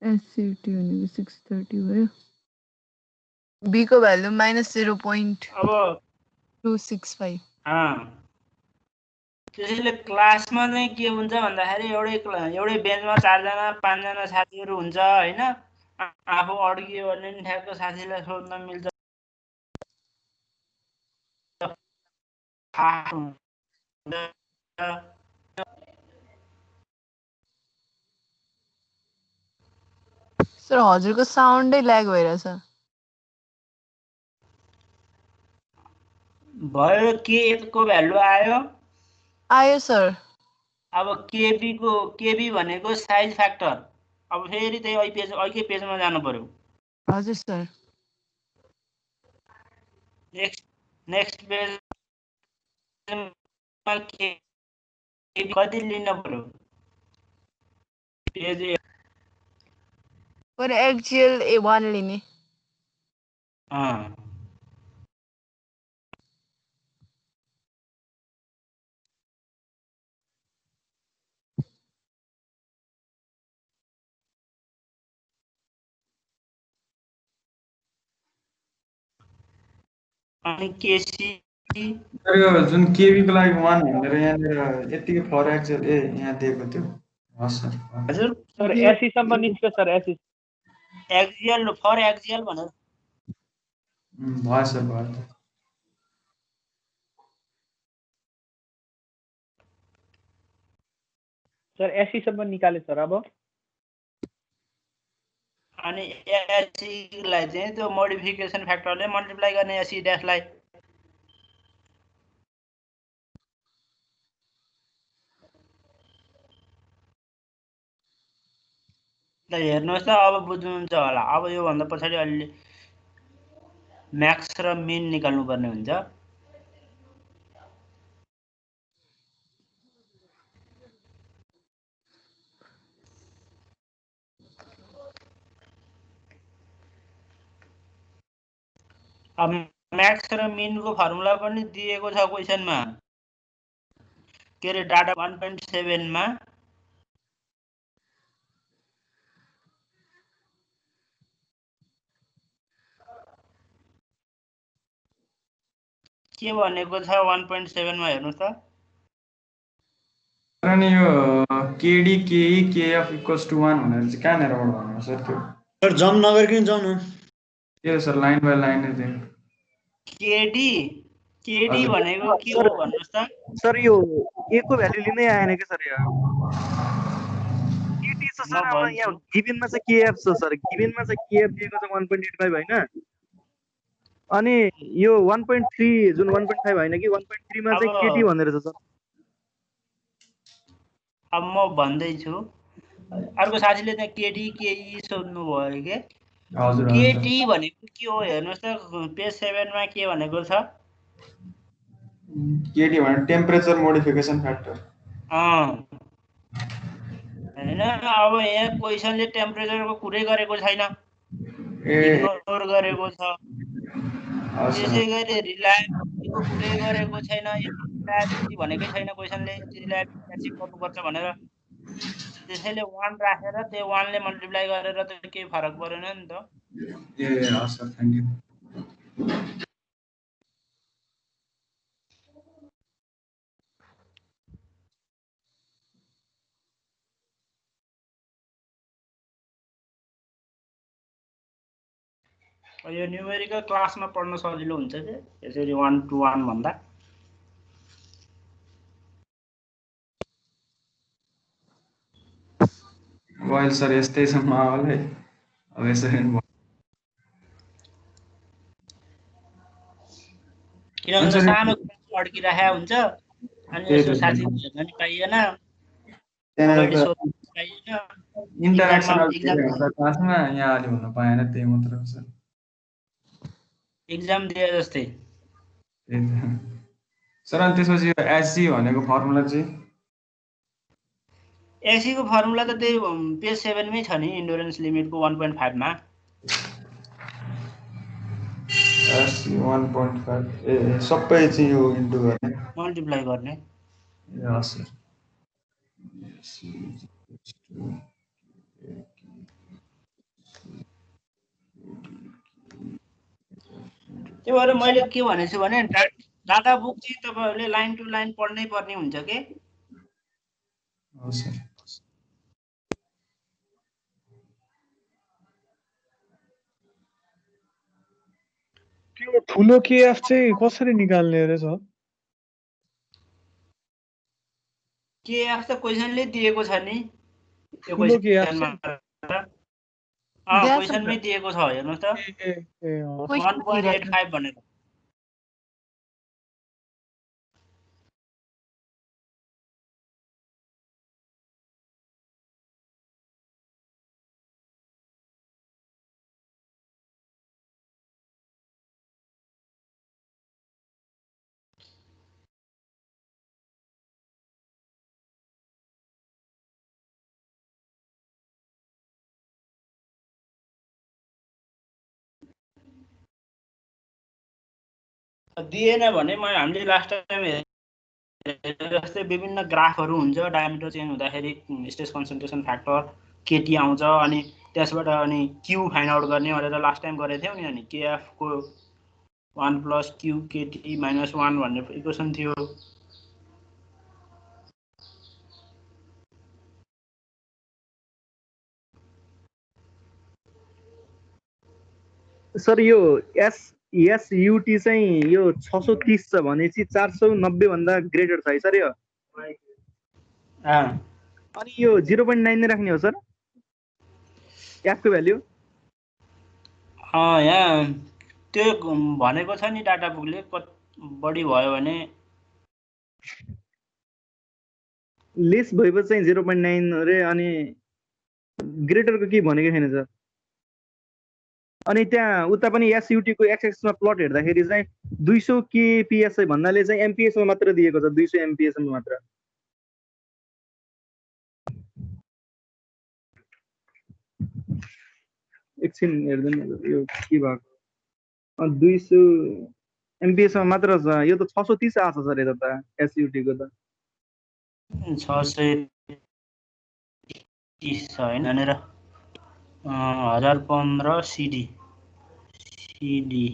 Speaker 3: एससीटी भनेको 630 भयो बी को भ्यालु -0.265
Speaker 1: त्यसैले क्लासमा चाहिँ के हुन्छ भन्दाखेरि एउटै बेन्चमा 4 जना 5 जना साथीहरु हुन्छ हैन आफू अड्कियो भने नि ठ्याक्क साथीलाई सोध्न मिल्छ
Speaker 3: सर हजुरको साउन्डै ल्याग भइरहेछ
Speaker 1: भयो के को भ्यालु
Speaker 3: आयो सर
Speaker 1: अब केबी भनेको साइज फ्याक्टर अब फेरि त्यही अर्कै पेजमा जानु पर्यो
Speaker 3: हजुर सर
Speaker 1: नेक्स्ट पेज कति लिन पर्यो पेज
Speaker 3: पर एक्चुअल A1 लिने
Speaker 1: अनि केसी
Speaker 8: यो जुन केबी को लागि 1 भनेर यहाँनिर यतिकै फर एक्चुअल यहाँ दिएको थियो हस् सर
Speaker 1: हजुर
Speaker 4: सर एससी सम्म निस्क्यो sir SC
Speaker 1: axial for axial भनेर
Speaker 8: भयो सर भयो
Speaker 4: सर एससी सम्म निकाले सर अब
Speaker 1: अनि एससी लाई चाहिँ त्यो मोडिफिकेसन फ्याक्टरले मल्टिप्लाई गर्ने एससी ड्याशलाई ल हेर्नुहोस् त अब बुझ्नुहुन्छ होला अब यो भन्दा पछाडी अलि म्याक्स र मिन निकाल्नु पर्ने हुन्छ अब म्याक्स र मिनको फर्मुला पनि दिएको छ क्वेशनमा के रे डाटा 1.7 मा के भनेको छ 1.7 मा हेर्नुस् त
Speaker 8: अनि यो केडी केई केएफ इक्वल्स टु 1 भनेर चाहिँ कहाँनेरबाट भन्नु सर त्यो
Speaker 5: सर जम्प नगरिकन जाउँ न
Speaker 8: के सर लाइन बाइ लाइन नै दिनु
Speaker 1: केडी भनेको के हो भन्नुस् त
Speaker 6: सर यो a को भ्यालु लिनै आएन के सर यहाँ केटी छ सर अब यहाँ गिभनमा चाहिँ केएफ छ सर गिभनमा चाहिँ केएफ दिएको छ 1.85 हैन अनि यो 1.3 जुन 1.5 हैन कि 1.3 मा चाहिँ केटी भनेर छ सर
Speaker 1: अब म भन्दै छु अर्को साथीले चाहिँ केडी केई सोध्नु भयो के
Speaker 8: हजुर
Speaker 1: केटी भनेको के हो हेर्नुस् त पेज 7 मा के भनेको छ
Speaker 8: केडी भने टेम्परेचर मोडिफिकेसन फ्याक्टर
Speaker 1: हैन अब यहाँ क्वेशनले टेम्परेचरको कुरै गरेको छैन इग्नोर गरेको छ त्यसैगरी रिलायबिलिटीको कुरै गरेको छैन रिलायबिलिटी भनेकै छैन क्वेशनले रिलायबिलिटी चेक गर्नुपर्छ भनेर त्यसैले 1 राखेर त्यो 1 ले मल्टिप्लाई गरेर त केही फरक परेन नि त।
Speaker 8: ए हस् सर थ्याङ्क यू।
Speaker 1: यो न्युमेरिकल क्लासमा पढ्न सजिलो हुन्छ के यसरी 1 to 1 भन्दा।
Speaker 8: अहिले सर यस्तै छ माहौल है, अब यसरी
Speaker 1: किनभने त सानो अड्किराखेको हुन्छ अनि यसो साथी भेट्न नि पाइएन, अगाडि सोध्न पाइएन,
Speaker 8: इन्टरेक्सन
Speaker 1: एक्जाम
Speaker 8: क्लासमा यहाँ अलि हुन पाएन, त्यही मात्र हो सर।
Speaker 1: एक्जाम दिए जस्तै।
Speaker 8: सर अनि त्यसपछि एसजी भनेको फर्मुला चाहिँ
Speaker 1: एसी को फर्मुला त त्यही पेज 7 मै छ नि, इन्डुरेन्स लिमिटको 1.5 मा।
Speaker 8: एसजी 1.5 ए सबै चाहिँ यो इन्टु गर्ने
Speaker 1: मल्टिप्लाई गर्ने।
Speaker 8: ए हस् सर।
Speaker 1: त्यो भएर मैले के भनेछु भने डाटा बुक चाहिँ तपाईहरुले लाइन टु लाइन पढ्नै पर्ने हुन्छ के।
Speaker 8: हस् सर।
Speaker 2: त्यो ठुलो केएफ चाहिँ कसरी निकाल्ने रे सर?
Speaker 1: केएफ त क्वेशनले दिएको छ नि, त्यो
Speaker 2: ठुलो केएफ
Speaker 1: क्वेशनमा क्वेशनमै दिएको छ, हेर्नुस् त 1.85 भनेर। दिएन भने हामीले लास्ट टाइम जस्तै विभिन्न ग्राफहरू हुन्छ, डायमिटर चेन्ज हुँदाखेरि स्ट्रेस कन्सन्ट्रेसन फ्याक्टर केटी आउँछ, अनि त्यसबाट अनि क्यू फाइन्ड आउट गर्ने भनेर लास्ट टाइम गरेको थियौ नि। अनि केएफ को 1 + क्यू केटी - 1 भन्ने इक्वेसन थियो।
Speaker 6: सर यो एसयुटी चाहिँ यो 630 छ भनेपछि 490 भन्दा ग्रेटर छ है सर यो? अनि यो 0.9 नै राख्ने हो सर एफ को भ्याल्यु?
Speaker 1: यहाँ त्यो भनेको छ नि डाटा बुकले, बढी भयो भने
Speaker 6: लेस भएपछि चाहिँ 0.9 रे, अनि ग्रेटरको के भनेको छैन सर। अनि त्यहाँ उता पनि एसयुटी को एक्स एक्समा प्लट हेर्दाखेरि चाहिँ 200 केपीएसआई भन्नाले चाहिँ एमपीएस मा मात्र दिएको छ, 200 एमपीएस मा मात्र। एकछिन हेर्दैन यो के भएको, 200 एमपीएस मा मात्र छ। यो त 630 आछ सर यता त एसयुटी को त
Speaker 1: 630 छ हैन भनेर 1015 सीडी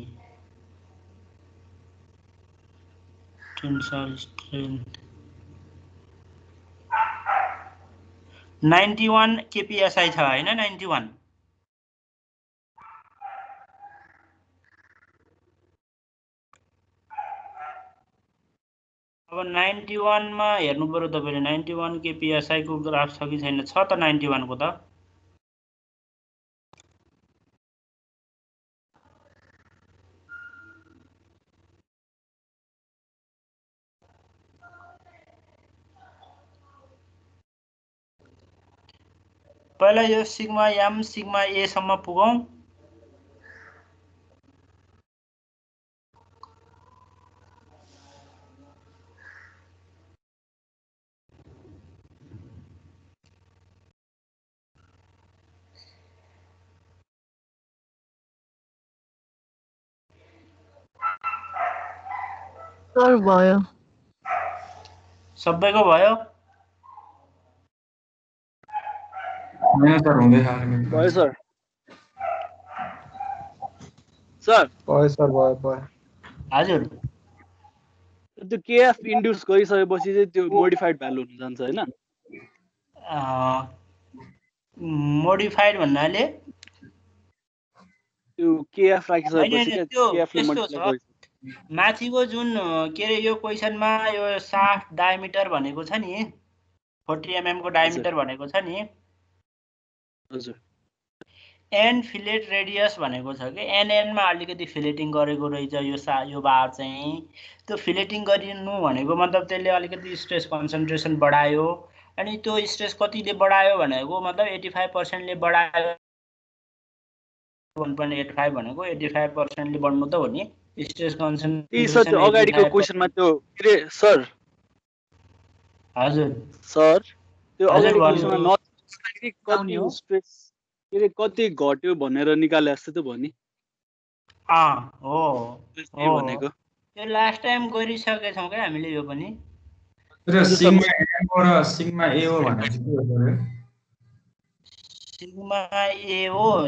Speaker 1: टेन्साइल स्ट्रेन्थ 91 केपीएसआई छ हैन, 91। अब 91 मा हेर्नु पर्यो तपाईले, 91 केपीएसआई को ग्राफ छ कि छैन। छ त 91 को त। पहिला यो सिग्मा एम सिग्मा ए सम्म पुगौं।
Speaker 3: सर भयो,
Speaker 1: सबैको भयो।
Speaker 8: होइन सर हुँदैछ अलिकति
Speaker 7: भयो सर सर
Speaker 2: भयो सर भयो
Speaker 1: हजुर
Speaker 7: त्यो केएफ इन्ड्युस गरिसकेपछि चाहिँ त्यो मोडिफाइड भ्यालु हुन जान्छ हैन
Speaker 1: मोडिफाइड भन्नाले
Speaker 7: त्यो केएफ राखिसकेपछि
Speaker 1: होइन,
Speaker 7: के
Speaker 1: त्यो
Speaker 7: केएफ ले
Speaker 1: यस्तो
Speaker 7: मल्टिप्लाई
Speaker 1: छ माथिको जुन के अरे यो क्वेसनमा यो साफ्ट डायमिटर भनेको छ नि 40 mm को डायमिटर भनेको छ नि
Speaker 7: हजुर
Speaker 1: एन फिलेट रेडियस भनेको छ कि एनएनमा अलिकति फिलेटिङ गरेको रहेछ यो बार चाहिँ त्यो फिलेटिङ गरिनु भनेको मतलब त्यसले अलिकति स्ट्रेस कन्सन्ट्रेसन बढायो अनि त्यो स्ट्रेस कतिले बढायो भनेको मतलब 85% ले बढायो 1.85 भनेको 85% ले बढ्नु त हो नि स्ट्रेस कन्सन्ट्रेसन
Speaker 7: त्यो अगाडिको क्वेशनमा त्यो के रे सर
Speaker 1: हजुर
Speaker 7: सर त्यो
Speaker 1: हजुर,
Speaker 7: अगाडिको
Speaker 1: भन्नु।
Speaker 7: क्वेशनमा कति स्ट्रेस के रे कति घट्यो भनेर निकाले जस्तो त भयो नि
Speaker 1: हो
Speaker 7: त्यही भनेको
Speaker 1: त्यो लास्ट टाइम गरिसकेका छौँ क्या हामीले यो पनि
Speaker 8: र सिग्मा एम र सिग्मा ए हो भनेपछि के हो सर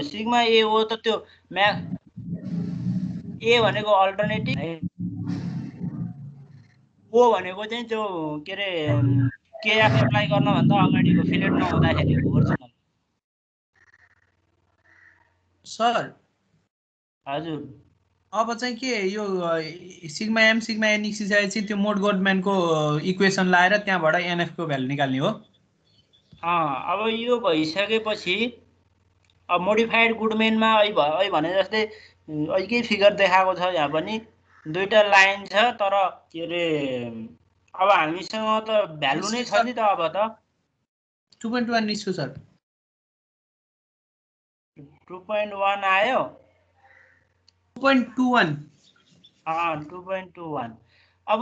Speaker 1: सिग्मा ए हो त त्यो म्याथ ए भनेको अल्टरनेटिभ ओ भनेको चाहिँ त्यो के अरे केएफ एप्लाई गर्नभन्दा अगाडिको फिलेट नहुँदाखेरि ओरिजिनल
Speaker 9: सर
Speaker 1: हजुर
Speaker 9: अब चाहिँ के यो सिग्मा एम सिग्मा एन निस्किसकेपछि त्यो मोड गोल्डम्यानको इक्वेसन लाएर त्यहाँबाट एनएफ को भ्यालु निकाल्ने हो
Speaker 1: अब यो भइसकेपछि अब मोडिफाइड गुडमेनमा अहिले भने जस्तै अहिलेकै फिगर देखाएको छ यहाँ पनि दुईटा लाइन छ तर के अरे अब हामीसँग त भ्यालु नै छ नि त अब त
Speaker 9: 2.1 निस्क्यो सर
Speaker 1: 2.1 आयो
Speaker 9: 2.21
Speaker 1: 2.21 अब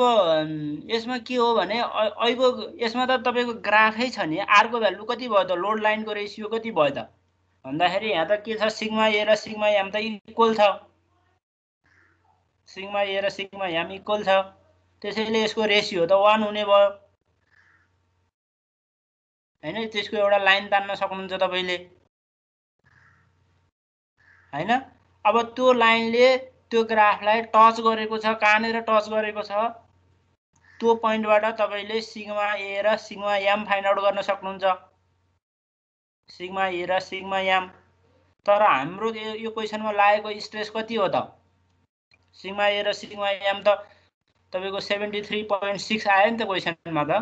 Speaker 1: यसमा के हो भने अहिलेको यसमा त तपाईँको ग्राफै छ नि आरको भ्यालु कति भयो त लोड लाइनको रेसियो कति भयो त भन्दाखेरि यहाँ त के छ सिग्मा ए र सिग्मा एम त इक्वल छ सिग्मा ए र सिग्मा एम इक्वल छ त्यसैले यसको रेसियो त 1 हुने भयो हैन त्यसको एउटा लाइन तान्न सक्नुहुन्छ तपाईले हैन अब त्यो लाइनले त्यो ग्राफलाई टच गरेको छ कहाँनेर टच गरेको छ त्यो पोइन्टबाट तपाईले सिग्मा ए र सिग्मा एम फाइन्ड आउट गर्न सक्नुहुन्छ सिग्मा ए र सिग्मा एम तर हाम्रो यो क्वेशनमा लागेको स्ट्रेस कति हो त सिग्मा ए र सिग्मा एम त तपाईको 73.6 आयो नि त क्वेशनमा त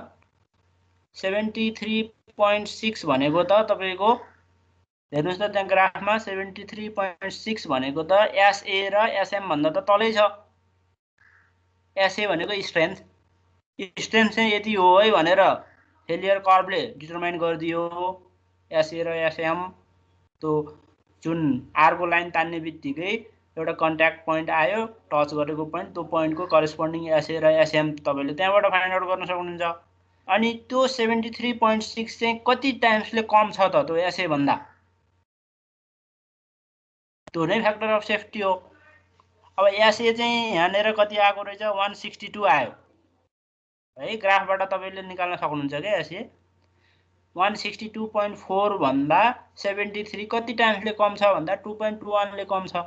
Speaker 1: 73.6 भनेको त तपाईको हेर्नुस् त त्यहाँ ग्राफमा 73.6 भनेको त एसए र एसएम भन्दा त तलै छ एसए भनेको स्ट्रेन्थ चाहिँ यति हो है भनेर फेलियर कर्वले डिटरमाइन गरिदियो एसए र एसएम त्यो जुन आर को लाइन तान्ने बित्तिकै एउटा कन्ट्याक्ट पोइन्ट आयो टच गरेको पोइन्ट त्यो पोइन्टको करेस्पोन्डिङ एसए र एसएम तपाईले त्यहाँबाट फाइन्ड आउट गर्न सक्नुहुन्छ अनि त्यो 73.6 चाहिँ कति टाइम्सले कम छ त त्यो एसए भन्दा त्यो नै फ्याक्टर अफ सेफ्टी हो अब एसए चाहिँ यहाँनेर कति आएको रहेछ 162 आयो है ग्राफबाट तपाईले निकाल्न सक्नुहुन्छ के एसए 162.4 भन्दा 73 कति टाइम्सले कम छ भन्दा 2.21 ले कम छ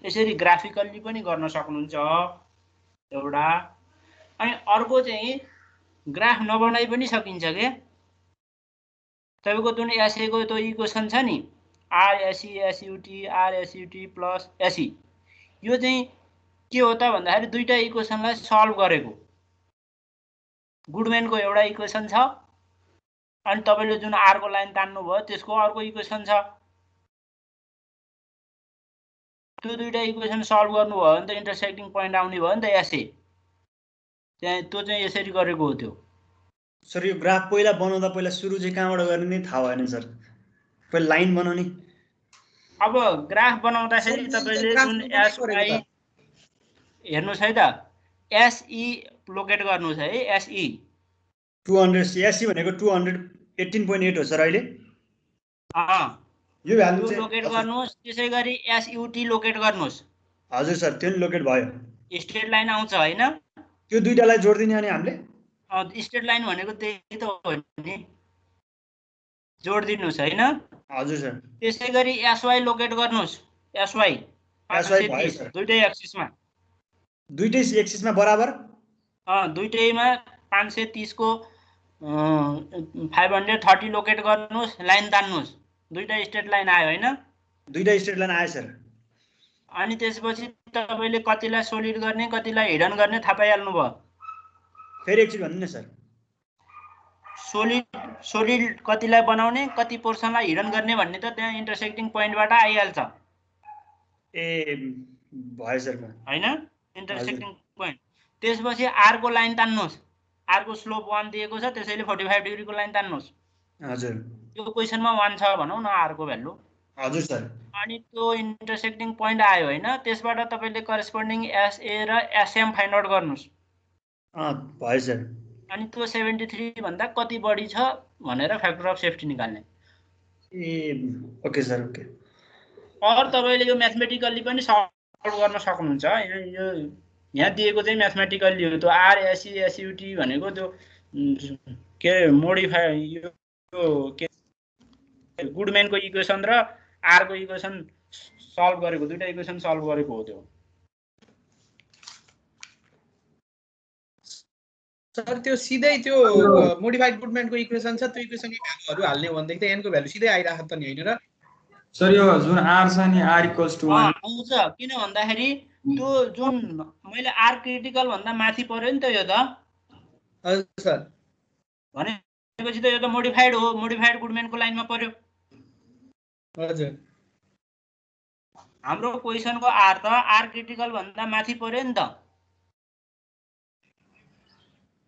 Speaker 1: यसरी ग्राफिकल्ली पनि गर्न सक्नुहुन्छ एउटा अनि अर्को चाहिँ ग्राफ नबनाइ पनि सकिन्छ के तपाईको जुन एसए को त्यो इक्वेसन छ नि आरएसई एसयुटी आरएसयुटी प्लस एसई यो चाहिँ के हो त भन्दाखेरि दुईटा इक्वेसनलाई सल्भ गरेको गुडम्यानको एउटा इक्वेसन छ अनि तपाईले जुन आर को लाइन तान्नु भयो त्यसको अर्को इक्वेसन छ त्यो दुईटा इक्वेसन सल्भ गर्नु भयो भने त इन्टरसेक्टिङ पोइन्ट आउने भयो नि त एसए त्यहाँ त्यो चाहिँ यसरी गरेको हो त्यो
Speaker 5: सर यो ग्राफ पहिला बनाउँदा पहिला सुरु चाहिँ कहाँबाट गर्ने नि थाहा भएन सर पहिला लाइन बनाउने
Speaker 1: अब ग्राफ बनाउँदाखेरि तपाईले जुन एसआई हेर्नुस् है त एसई लोकेट गर्नुस् है एसई
Speaker 5: 200 एसई भनेको 218.8 हो सर अहिले यो भ्यालु चाहिँ
Speaker 1: लोकेट गर्नुस् त्यसैगरी एसयुटी लोकेट गर्नुस्
Speaker 5: हजुर सर त्यो नि लोकेट भयो
Speaker 1: स्ट्रेट लाइन आउँछ हैन
Speaker 5: त्यो दुईटालाई जोड्दिने अनि हामीले
Speaker 1: स्ट्रेट लाइन भनेको त्यही त हो नि जोड दिनुहोस् हैन।
Speaker 5: हजुर सर।
Speaker 1: त्यसै गरी एसवाई लोकेट गर्नुहोस्। एसवाई
Speaker 5: भयो सर।
Speaker 1: दुईटै एक्सिसमा
Speaker 5: बराबर
Speaker 1: दुईटैमा 530 को 530 लोकेट गर्नुहोस्, लाइन तान्नुहोस्। दुईटा स्ट्रेट लाइन आयो हैन।
Speaker 5: दुईटा स्ट्रेट लाइन आयो सर।
Speaker 1: अनि त्यसपछि तपाईले कतिलाई सोलिड गर्ने कतिलाई हिडन गर्ने थाहा पाइहाल्नु भयो।
Speaker 5: फेरि एकचोटि भन्नु न सर।
Speaker 1: सोलिड कतिलाई बनाउने कति पोर्सनलाई हिडन गर्ने भन्ने त त्यहाँ इन्टरसेक्टिङ पोइन्टबाट आइहाल्छ।
Speaker 5: ए भयो सर
Speaker 1: हैन, इन्टरसेक्टिङ पोइन्ट। त्यसपछि आर को लाइन तान्नुहोस्। आर को स्लोप 1 दिएको छ, त्यसैले 45 डिग्री को लाइन तान्नुहोस्।
Speaker 5: हजुर।
Speaker 1: यो क्वेशनमा 1 छ भनौं न आर को भ्यालु।
Speaker 5: हजुर सर।
Speaker 1: अनि त्यो इन्टरसेक्टिङ पोइन्ट आयो हैन, त्यसबाट तपाईले करेस्पोन्डिङ एसए र एसएम फाइन्ड आउट गर्नुस्।
Speaker 5: भयो सर।
Speaker 1: अनि त्यो 73 भन्दा कति बढी छ भनेर फ्याक्टर अफ सेफ्टी निकाल्ने।
Speaker 5: ए ओके सर, ओके।
Speaker 1: और तपाईले यो म्याथमेटिकली पनि सल्भ गर्न सक्नुहुन्छ। यो यहाँ दिएको चाहिँ म्याथमेटिकली हो। त्यो आरएसई एसयुटी भनेको त्यो के मोडिफाई यो के गुडम्यानको इक्वेसन र आर को इक्वेसन सल्भ गरेको, दुईटा इक्वेसन सल्भ गरेको हो त्यो।
Speaker 9: सर त्यो सिधै त्यो मोडिफाइड गुडम्यानको इक्वेसन छ, त्यो इक्वेसनको भ्यालुहरु हाल्ने हो भनेदेखि त n को भ्यालु सिधै आइराख त नि हैन र
Speaker 8: सर? यो जुन r छ नि r = 1
Speaker 1: आउँछ। किन भन्दाखेरि त्यो जुन मैले आर क्रिटिकल भन्दा माथि पर्यो नि त यो त।
Speaker 9: हजुर सर।
Speaker 1: भनेपछि त यो त मोडिफाइड हो, मोडिफाइड गुडम्यानको लाइनमा पर्यो।
Speaker 9: हजुर।
Speaker 1: हाम्रो क्वेशनको आर त आर क्रिटिकल भन्दा माथि पर्यो नि त।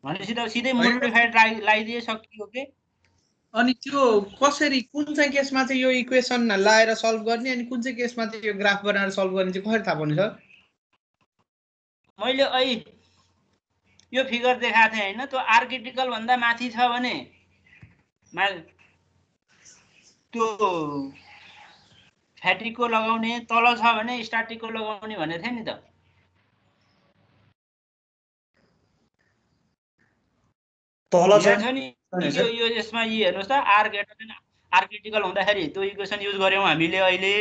Speaker 1: भनेपछि त सिधै मोडिफाइड लगाइदिए सकियो के।
Speaker 9: अनि त्यो कसरी कुन चाहिँ केसमा चाहिँ यो इक्वेसन लाएर सल्भ गर्ने अनि कुन चाहिँ केसमा चाहिँ यो ग्राफ बनाएर सल्भ गर्ने चाहिँ कसरी थाहा पाउने सर?
Speaker 1: मैले अहिले यो फिगर देखाएको थिएँ हैन, त्यो आर क्रिटिकल भन्दा माथि छ भने त्यो फ्याटिकको लगाउने, तल छ भने स्टाटिकको लगाउने भनेको थिएँ नि त।
Speaker 5: तल छ
Speaker 1: नि यो यसमा यी हेर्नुस् त, R greater than R critical हुँदाखेरि त्यो इक्वेसन युज गर्यौं हामीले अहिले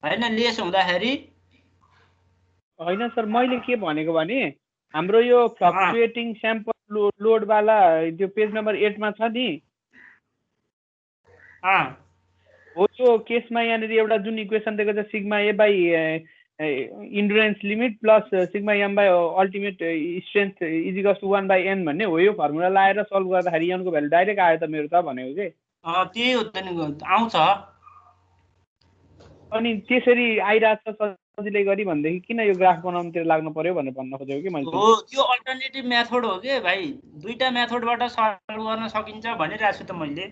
Speaker 1: हैन। लेस हुँदाखेरि
Speaker 4: हैन सर, मैले के भनेको भने हाम्रो यो फ्लक्चुएटिङ स्याम्पल लोड वाला त्यो पेज नम्बर 8 मा छ नि, हो त्यो केसमा यहाँनिर एउटा जुन इक्वेसन दिएको छ sigma A by endurance limit plus sigma M by ultimate strength is 1/n भन्ने हो। यो फर्मुला लाएर सल्भ गर्दाखेरि n को भ्यालु डाइरेक्ट आयो त मेरो त भनेको के।
Speaker 1: त्यही हो त नि, आउँछ।
Speaker 4: अनि त्यसरी आइराछ सजिलै गरी भनेदेखि किन यो ग्राफ बनाउनुतिर लाग्नु पर्यो भनेर भन्न खोजेको कि मैले।
Speaker 1: हो, त्यो अल्टरनेटिभ मेथड हो के भाइ। दुईटा मेथडबाट सल्भ गर्न सकिन्छ भनिरहेको छु त मैले।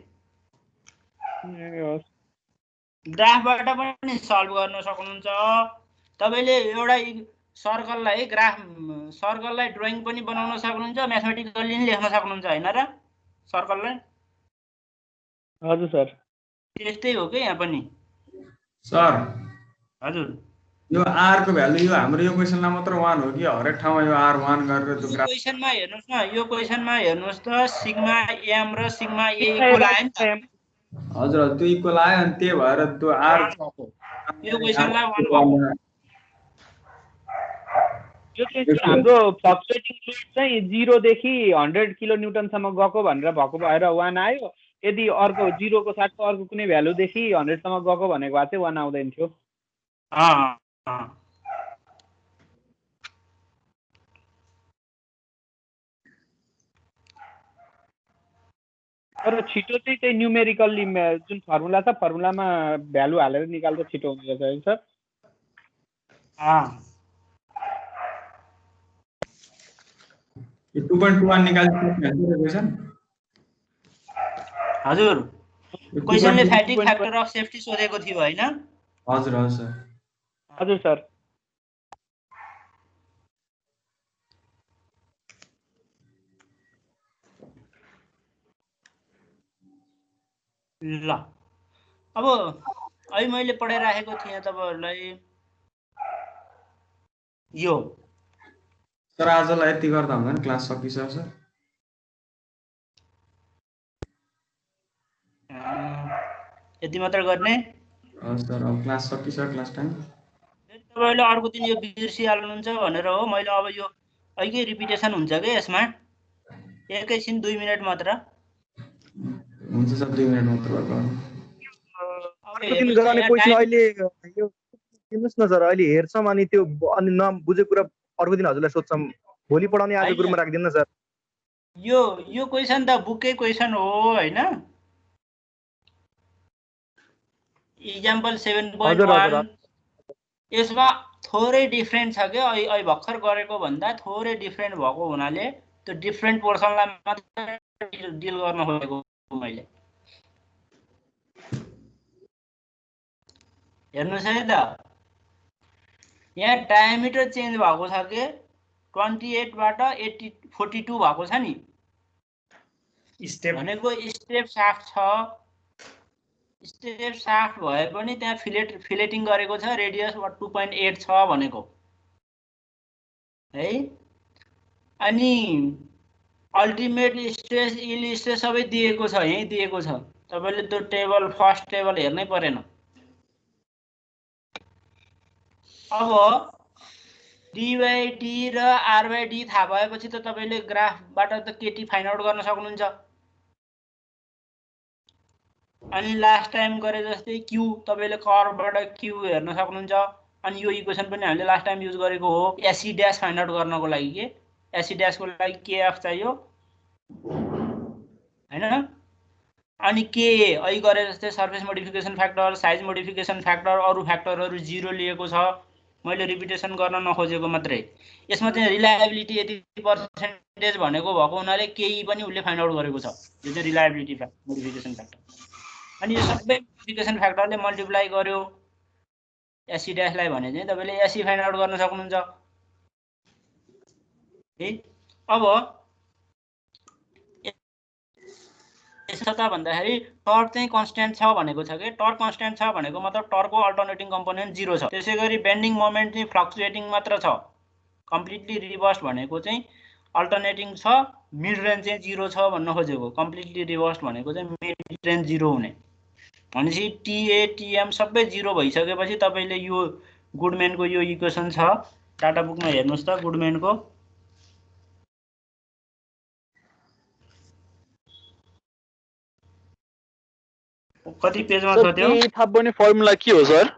Speaker 1: ग्राफबाट पनि सल्भ गर्न सक्नुहुन्छ तपाईले। एउटा सर्कललाई सर्कललाई ड्राइङ पनि बनाउन सक्नुहुन्छ, म्याथमेटिकली पनि लेख्न सक्नुहुन्छ हैन र सर्कललाई।
Speaker 4: हजुर सर,
Speaker 1: त्यस्तै हो के यहाँ पनि
Speaker 8: सर।
Speaker 1: हजुर,
Speaker 8: यो r को भ्यालु यो हाम्रो यो क्वेशनमा मात्र 1 हो कि हरेक ठाउँमा यो r 1 गरेर त्यो ग्राफ?
Speaker 1: क्वेशनमा हेर्नुस् न, यो क्वेशनमा हेर्नुस् त सिग्मा m र सिग्मा a इक्वल आयो नि त।
Speaker 8: हजुर, त्यो इक्वल आयो अनि त्यही भएर त्यो r
Speaker 1: यो क्वेशनलाई 1 भयो।
Speaker 4: यो चाहिँ हाम्रो फ्लक्चुएटिङ लोड चाहिँ 0 देखि 100 किलो न्युटन सम्म गएको भनेर भएको भएर 1 आयो। यदि अर्को 0 को साथको अर्को कुनै भ्यालु देखि 100 सम्म गएको भनेको भए चाहिँ 1 आउँदैन थियो। तर छिटो चाहिँ न्युमेरिकल्ली जुन फर्मुला छ फर्मुलामा भ्यालु हालेर निकाल्दा छिटो हुन्छ सर।
Speaker 8: यो 2.21 निकाल्नु।
Speaker 1: हजुर, क्वेशनले फ्याटिक फ्याक्टर अफ सेफ्टी सोधेको थियो हैन?
Speaker 8: हजुर हजुर सर।
Speaker 4: हजुर सर।
Speaker 1: ल अब अहिले मैले पढाइराखेको थिएँ तपाईहरुलाई यो।
Speaker 8: सर आजलाई यति गर्दा हुँदैन, क्लास सकिसक्यो सर।
Speaker 1: यति मात्र गर्ने।
Speaker 8: सर अब क्लास सकिसक्यो क्लास टाइम।
Speaker 1: तपाईँले अर्को दिन यो बिर्सिहाल्नुहुन्छ भनेर हो। मैले अब यो अहिले रिपिटेसन हुन्छ कि यसमा एकैछिन 2 मिनेट मात्र
Speaker 8: हुन्छ सर 2 मिनेट मात्र गर्नु।
Speaker 1: अब
Speaker 6: अर्को दिन
Speaker 1: हेर्नुहोस्
Speaker 6: गराउने
Speaker 1: यहाँ
Speaker 6: क्वेसन
Speaker 1: टाइम
Speaker 6: अहिले यो दिनुहोस् न सर, अहिले हेर्छौँ अनि त्यो अनि नबुझेको कुरा अर्को दिन हजुरलाई सोध्छौँ। भोलि पढाउने आज ग्रुपमा राखिदिनु न सर।
Speaker 1: यो क्वेसन त बुककै क्वेसन हो हैन। इक्जाम्पल 7.1 यसमा थोरै डिफ्रेन्ट छ के अहिले भर्खर गरेको भन्दा थोरै डिफ्रेन्ट भएको हुनाले त्यो डिफ्रेन्ट पोर्सनलाई मात्र डिल गर्न खोजेको मैले। हेर्नुहोस् है त यहाँ डायमिटर चेन्ज भएको छ के 28 बाट 42 भएको छ नि।
Speaker 5: स्टेप
Speaker 1: भनेको स्टेप शाफ्ट छ। स्टेप शाफ्ट भए पनि त्यहाँ फिलेटिङ गरेको छ, रेडियस 2.8 छ भनेको है। अनि अल्टिमेट स्ट्रेस इल स्ट्रेस सबै दिएको छ, यही दिएको छ। तपाईले त्यो टेबल फर्स्ट टेबल हेर्नै परेन। अब d/d र r/d थाहा भएपछि त तपाईले ग्राफबाट त केटी फाइन्ड आउट गर्न सक्नुहुन्छ। अनि लास्ट टाइम गरे जस्तै q तपाईले कर्वबाट q हेर्न सक्नुहुन्छ। अनि यो इक्वेसन पनि हामीले लास्ट टाइम युज गरेको हो एसी ड्याश फाइन्ड आउट गर्नको लागि के एसी ड्याशको लागि kf चाहियो हैन। अनि के अहिले गरे जस्तै surface modification factor, size modification factor, अरु फ्याक्टरहरु 0 लिएको छ। मैले रिपिटेसन गर्न नखोजेको मात्रै। यसमा चाहिँ रिलायबिलिटी यति पर्सेन्टेज भनेको भएको हुनाले केही पनि उले फाइन्ड आउट गरेको छ। यो चाहिँ रिलायबिलिटी मोडिफिकेसन फ्याक्टर। अनि यो सबै मोडिफिकेसन फ्याक्टरले मल्टिप्लाई गर्यो एसी ड्याशलाई भने चाहिँ तपाईले एसी फाइन्ड आउट गर्न सक्नुहुन्छ। है अब यसो त भन्दाखेरि टर्क चाहिँ कन्स्ट्यान्ट छ भनेको छ के। टर्क कन्स्ट्यान्ट छ भनेको मतलब टर्कको अल्टरनेटिङ कम्पोनेन्ट 0 छ। त्यसैगरी बेन्डिङ मोमेन्ट चाहिँ फ्लक्चुएटिङ मात्र छ। कम्प्लिटली रिभर्स भनेको चाहिँ अल्टरनेटिङ छ, मिड रेन्ज चाहिँ 0 छ भन्न खोजेको। कम्प्लिटली रिभर्स भनेको चाहिँ मिड रेन्ज 0 हुने। भनेपछि TA TM सबै 0 भइसकेपछि तपाईले यो गुडम्यानको यो इक्वेसन छ डाटा बुकमा हेर्नुस् त। गुडम्यानको कति पेजमा छ त्यो?
Speaker 7: के थाहा पर्ने फर्मुला के हो सर?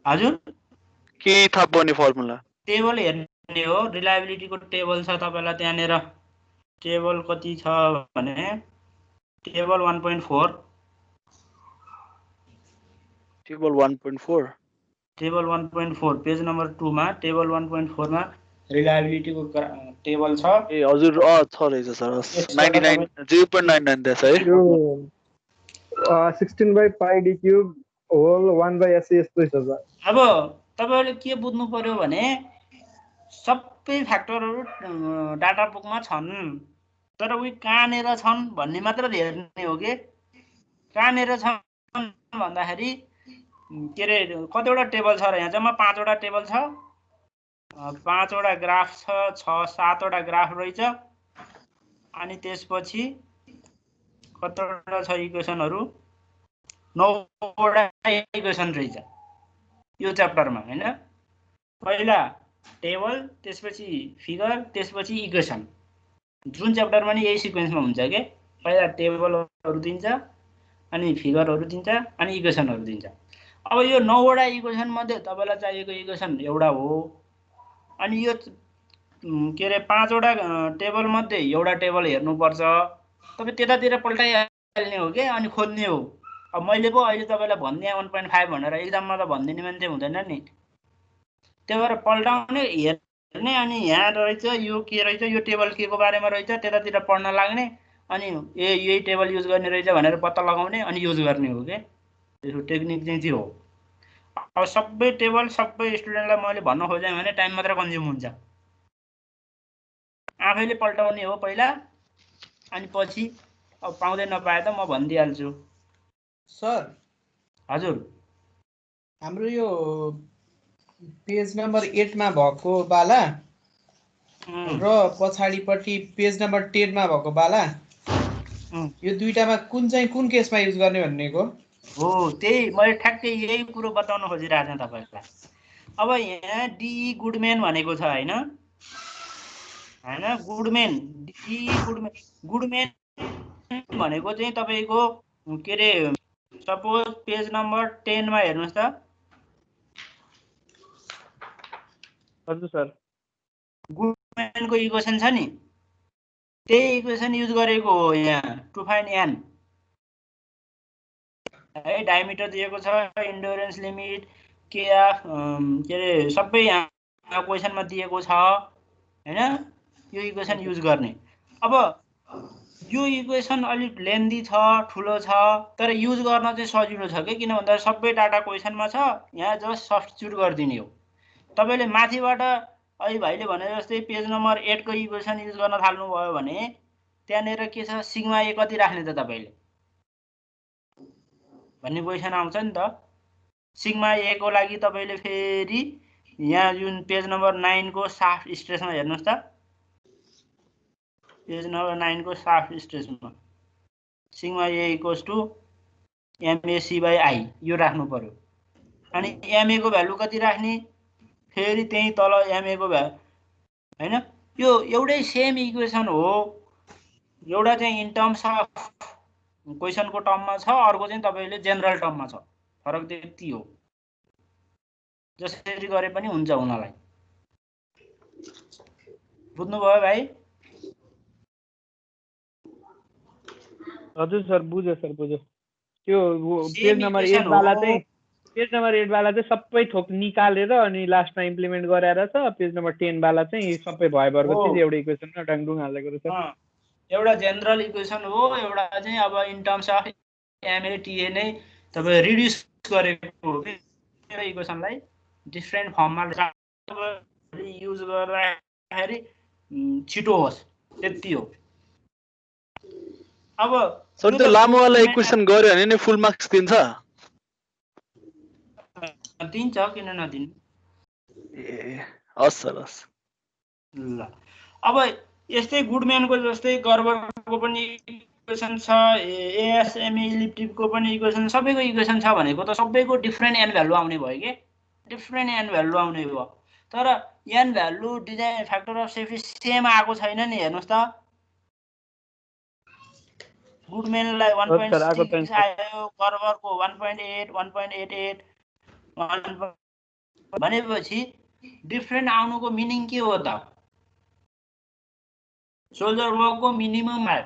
Speaker 1: हजुर
Speaker 7: के थाहा पर्ने फर्मुला?
Speaker 1: टेबल हेर्ने हो। रिलायबिलिटीको टेबल छ तपाईलाई त्यहाँनेर। टेबल कति छ भने table 1.4
Speaker 7: table 1.4
Speaker 1: table 1.4 page number 2 मा टेबल 1.4 मा रिलायबिलिटीको टेबल छ।
Speaker 7: ए हजुर छ रहेछ सर। 99 0.99 देछ है।
Speaker 6: यो 16/πd³ होल 1/s यस्तो छ सर।
Speaker 1: अब तपाईहरुले के बुझ्नु पर्यो भने सबै फ्याक्टरहरु डाटा बुकमा छन्, तर उही कहाँनेर छन् भन्ने मात्र हेर्ने हो के। कहाँनेर छन् भन्दाखेरि के रे कतिवटा टेबल छ र यहाँ जम्मा 5 वटा टेबल छ, 5 वटा ग्राफ छ, 6-7 वटा ग्राफ रहेछ। अनि त्यसपछि कतिवटा छ इक्वेसनहरु 9 वटा इक्वेसन रहेछ यो च्याप्टरमा हैन। पहिला टेबल, त्यसपछि फिगर, त्यसपछि इक्वेसन। जुन च्याप्टरमा नि यही सिक्वेन्समा हुन्छ के। पहिला टेबलहरु दिन्छ, अनि फिगरहरु दिन्छ, अनि इक्वेसनहरु दिन्छ। अब यो 9 वटा इक्वेसन मध्ये तपाईलाई चाहिएको इक्वेसन एउटा हो। अनि यो के रे 5 वटा टेबल मध्ये एउटा टेबल हेर्नु पर्छ। तपाई त्यतातिर पल्टाइहाल्ने हो के अनि खोज्ने हो। अब मैले पो अहिले तपाईलाई भन्ने 1.5 भनेर एक्जाममा त भन्दिने मान्छे हुँदैन नि। त्यही भएर पल्टाउने हेर्ने अनि यहाँ रहेछ यो के रहेछ, यो टेबल के को बारेमा रहेछ त्यतातिर पढ्न लाग्ने अनि यही टेबल युज गर्ने रहेछ भनेर पत्ता लगाउने अनि युज गर्ने हो के। त्यसको टेक्निक चाहिँ त्यो हो। अब सबै टेबल सबै स्टुडेन्टलाई मैले भन्न खोजेँ भने टाइम मात्र कन्ज्युम हुन्छ। आफैले पल्टाउने हो पहिला अनि पछि अब पाउँदै नपाए त म भनिदिइहाल्छु।
Speaker 9: सर
Speaker 1: हजुर
Speaker 9: हाम्रो यो पेज नम्बर 8 मा भएको बाला र पछाडिपट्टि पेज नम्बर 10 मा भएको बाला यो दुईटामा कुन चाहिँ कुन केसमा युज गर्ने भन्नेको?
Speaker 1: हो त्यही मैले ठ्याक्कै यही कुरो बताउन खोजिरहेको थिएँ तपाईँलाई। अब यहाँ डिई गुडम्यान भनेको छ होइन, गुडम्यान डिई गुडम्यान भनेको चाहिँ तपाईँको के अरे सपोज पेज नम्बर 10 मा हेर्नुहोस् त।
Speaker 4: हजुर सर।
Speaker 1: गुडम्यानको इक्वेसन छ नि, त्यही इक्वेसन युज गरेको हो यहाँ टु फाइन्ड एन है। डायमिटर दिएको छ, इन्ड्योरेन्स लिमिट केएफ के अरे सबै यहाँ क्वेसनमा दिएको छ होइन। यो इक्वेसन युज गर्ने। अब यो इक्वेसन अलिक लेन्दी छ, ठुलो छ, तर युज गर्न चाहिँ सजिलो छ कि, किन भन्दा सबै डाटा क्वेसनमा छ, यहाँ जस्ट सब्स्टिट्युट गरिदिने हो। तपाईँले माथिबाट अहिले भाइले भने जस्तै पेज नम्बर 8 को इक्वेसन युज गर्न थाल्नुभयो भने त्यहाँनिर के छ, सिग्मा ए कति राख्ने त तपाईँले भन्ने क्वेसन आउँछ नि त। सिग्मा ए को लागि तपाईँले फेरि यहाँ जुन पेज नम्बर 9 को साफ्ट स्ट्रेसमा हेर्नुहोस् त, पेज नम्बर 9 को साफ्ट स्ट्रेसमा sigma A equals to MAC by I यो राख्नु पर्यो। अनि एमए को भ्यालु कति राख्ने, फेरि त्यही तल एमए को भ्यालु होइन। यो एउटै सेम इक्वेसन हो, एउटा चाहिँ इन टर्म्स अफ क्वेसनको टर्ममा छ, अर्को चाहिँ तपाईँले जेनरल टर्ममा छ, फरक त्यति हो। जसरी गरे पनि हुन्छ उनीलाई। बुझ्नुभयो भाइ?
Speaker 4: हजुर सर बुझ्यो सर बुझ्यो। त्यो पेज नम्बर 8 वाला चाहिँ सबै थोक निकालेर अनि लास्टमा इम्प्लिमेन्ट गराएर छ। पेज नम्बर 10 वाला चाहिँ सबै भयभरको चिज एउटा इक्वेसनमा डाङडुङ हालेको रहेछ।
Speaker 1: एउटा जेनरल इक्वेसन हो, एउटा चाहिँ अब इन टर्म्स अफ एमएटीए नै तपाईँ रिड्युस गरेको हो कि इक्वेसनलाई डिफ्रेन्ट फर्ममा युज गर्दाखेरि छिटो होस्, त्यति हो। अब
Speaker 7: सर त्यो लामोवाला इक्वेसन गर्यो भने नि फुल मार्क्स दिन्छ?
Speaker 1: दिन्छ, किन नदिनु।
Speaker 7: ए हस् सर हस्।
Speaker 1: ल अब यस्तै गुडम्यानको जस्तै गर्बरको पनि इक्वेसन छ, एएसएमए इलिप्टिभको पनि इक्वेसन, सबैको इक्वेसन छ भनेको त सबैको डिफ्रेन्ट एन भ्यालु आउने भयो कि, डिफ्रेन्ट एन भ्यालु आउने भयो। तर N value design factor of safety same आएको छैन नि, हेर्नुहोस् त। गुडम्यानलाई 1.6 आयो, गर्बरको 1.8 1.88 भनेपछि डिफ्रेन्ट आउनुको मिनिङ के हो त? सोल्जर वर्कको मिनिमम आयो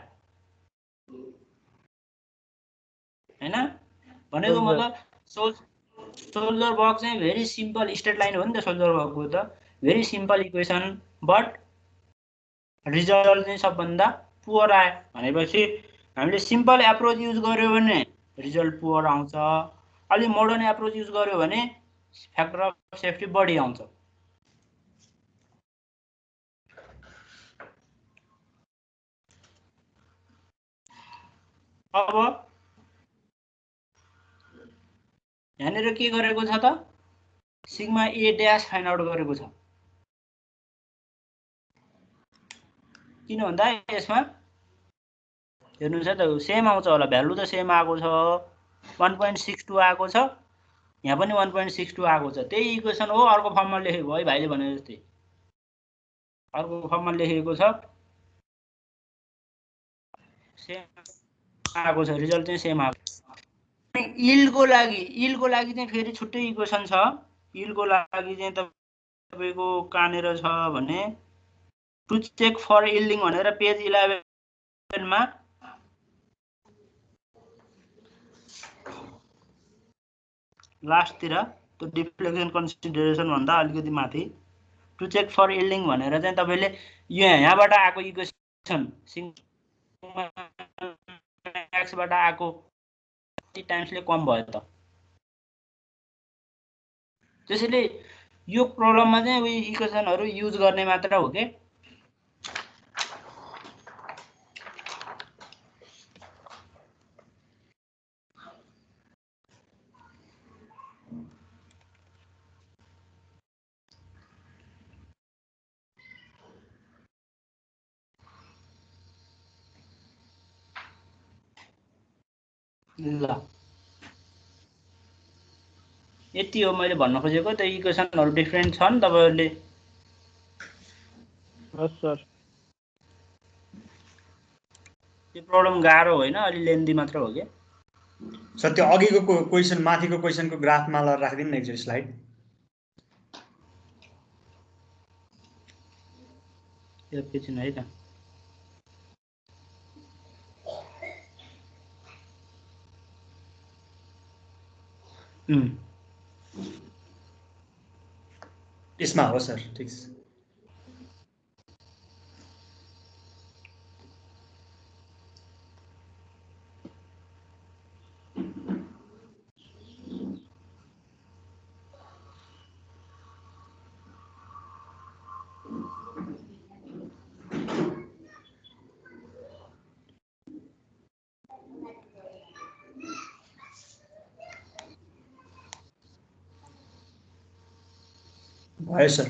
Speaker 1: हैन भनेको मतलब सोल्जर वर्क चाहिँ भेरी सिम्पल स्ट्रेट लाइन हो नि त। सोल्जर वर्कको त very simple equation, but result चाहिँ सबभन्दा पुअर आयो भनेपछि हामीले सिम्पल एप्रोच युज गर्यो भने रिजल्ट पुअर आउँछ, अलि मोडर्न एप्रोच युज गर्यो भने फ्याक्टर अफ सेफ्टी बढी आउँछ। अब यहाँनिर के गरेको छ त, sigma A dash find out गरेको छ। किन भन्दा यसमा हेर्नुहोस् है त, सेम आउँछ होला, भ्यालु त सेम आएको छ, 1.62 आएको छ, यहाँ पनि 1.62 आएको छ। त्यही इक्वेसन हो, अर्को फर्ममा लेखेको है भाइले भने जस्तै, अर्को फर्ममा लेखेको छ, सेम आएको छ, रिजल्ट चाहिँ सेम आएको छ। इल्डको लागि चाहिँ फेरि छुट्टै इक्वेसन छ। इल्डको लागि चाहिँ तपाईँको कहाँनिर छ भने टु चेक फर इल्डिङ भनेर पेज 11 मा लास्टतिर त्यो डिफ्लेक्सन कन्सिडरेसन भन्दा अलिकति माथि टु चेक फर इल्डिङ भनेर चाहिँ तपाईँले यहाँबाट आएको इक्वेसन एक्सबाट आएको टाइम्सले कम भयो त। त्यसैले यो प्रब्लममा चाहिँ उयो इक्वेसनहरू युज गर्ने मात्र हो के। ल यति हो मैले भन्न खोजेको। त्यो इक्वेसनहरू डिफ्रेन्ट छन् तपाईँहरूले।
Speaker 4: हस् सर।
Speaker 1: त्यो प्रब्लम गाह्रो होइन, अलि लेन्दी मात्र हो क्या
Speaker 5: सर। त्यो अघिको क्वेसन माथिको क्वेसनको ग्राफमा ल राखिदिनु न एकचोटि स्लाइड।
Speaker 1: एकैछिन है त।
Speaker 5: यसमा हो सर, ठिक छ। भयो सर।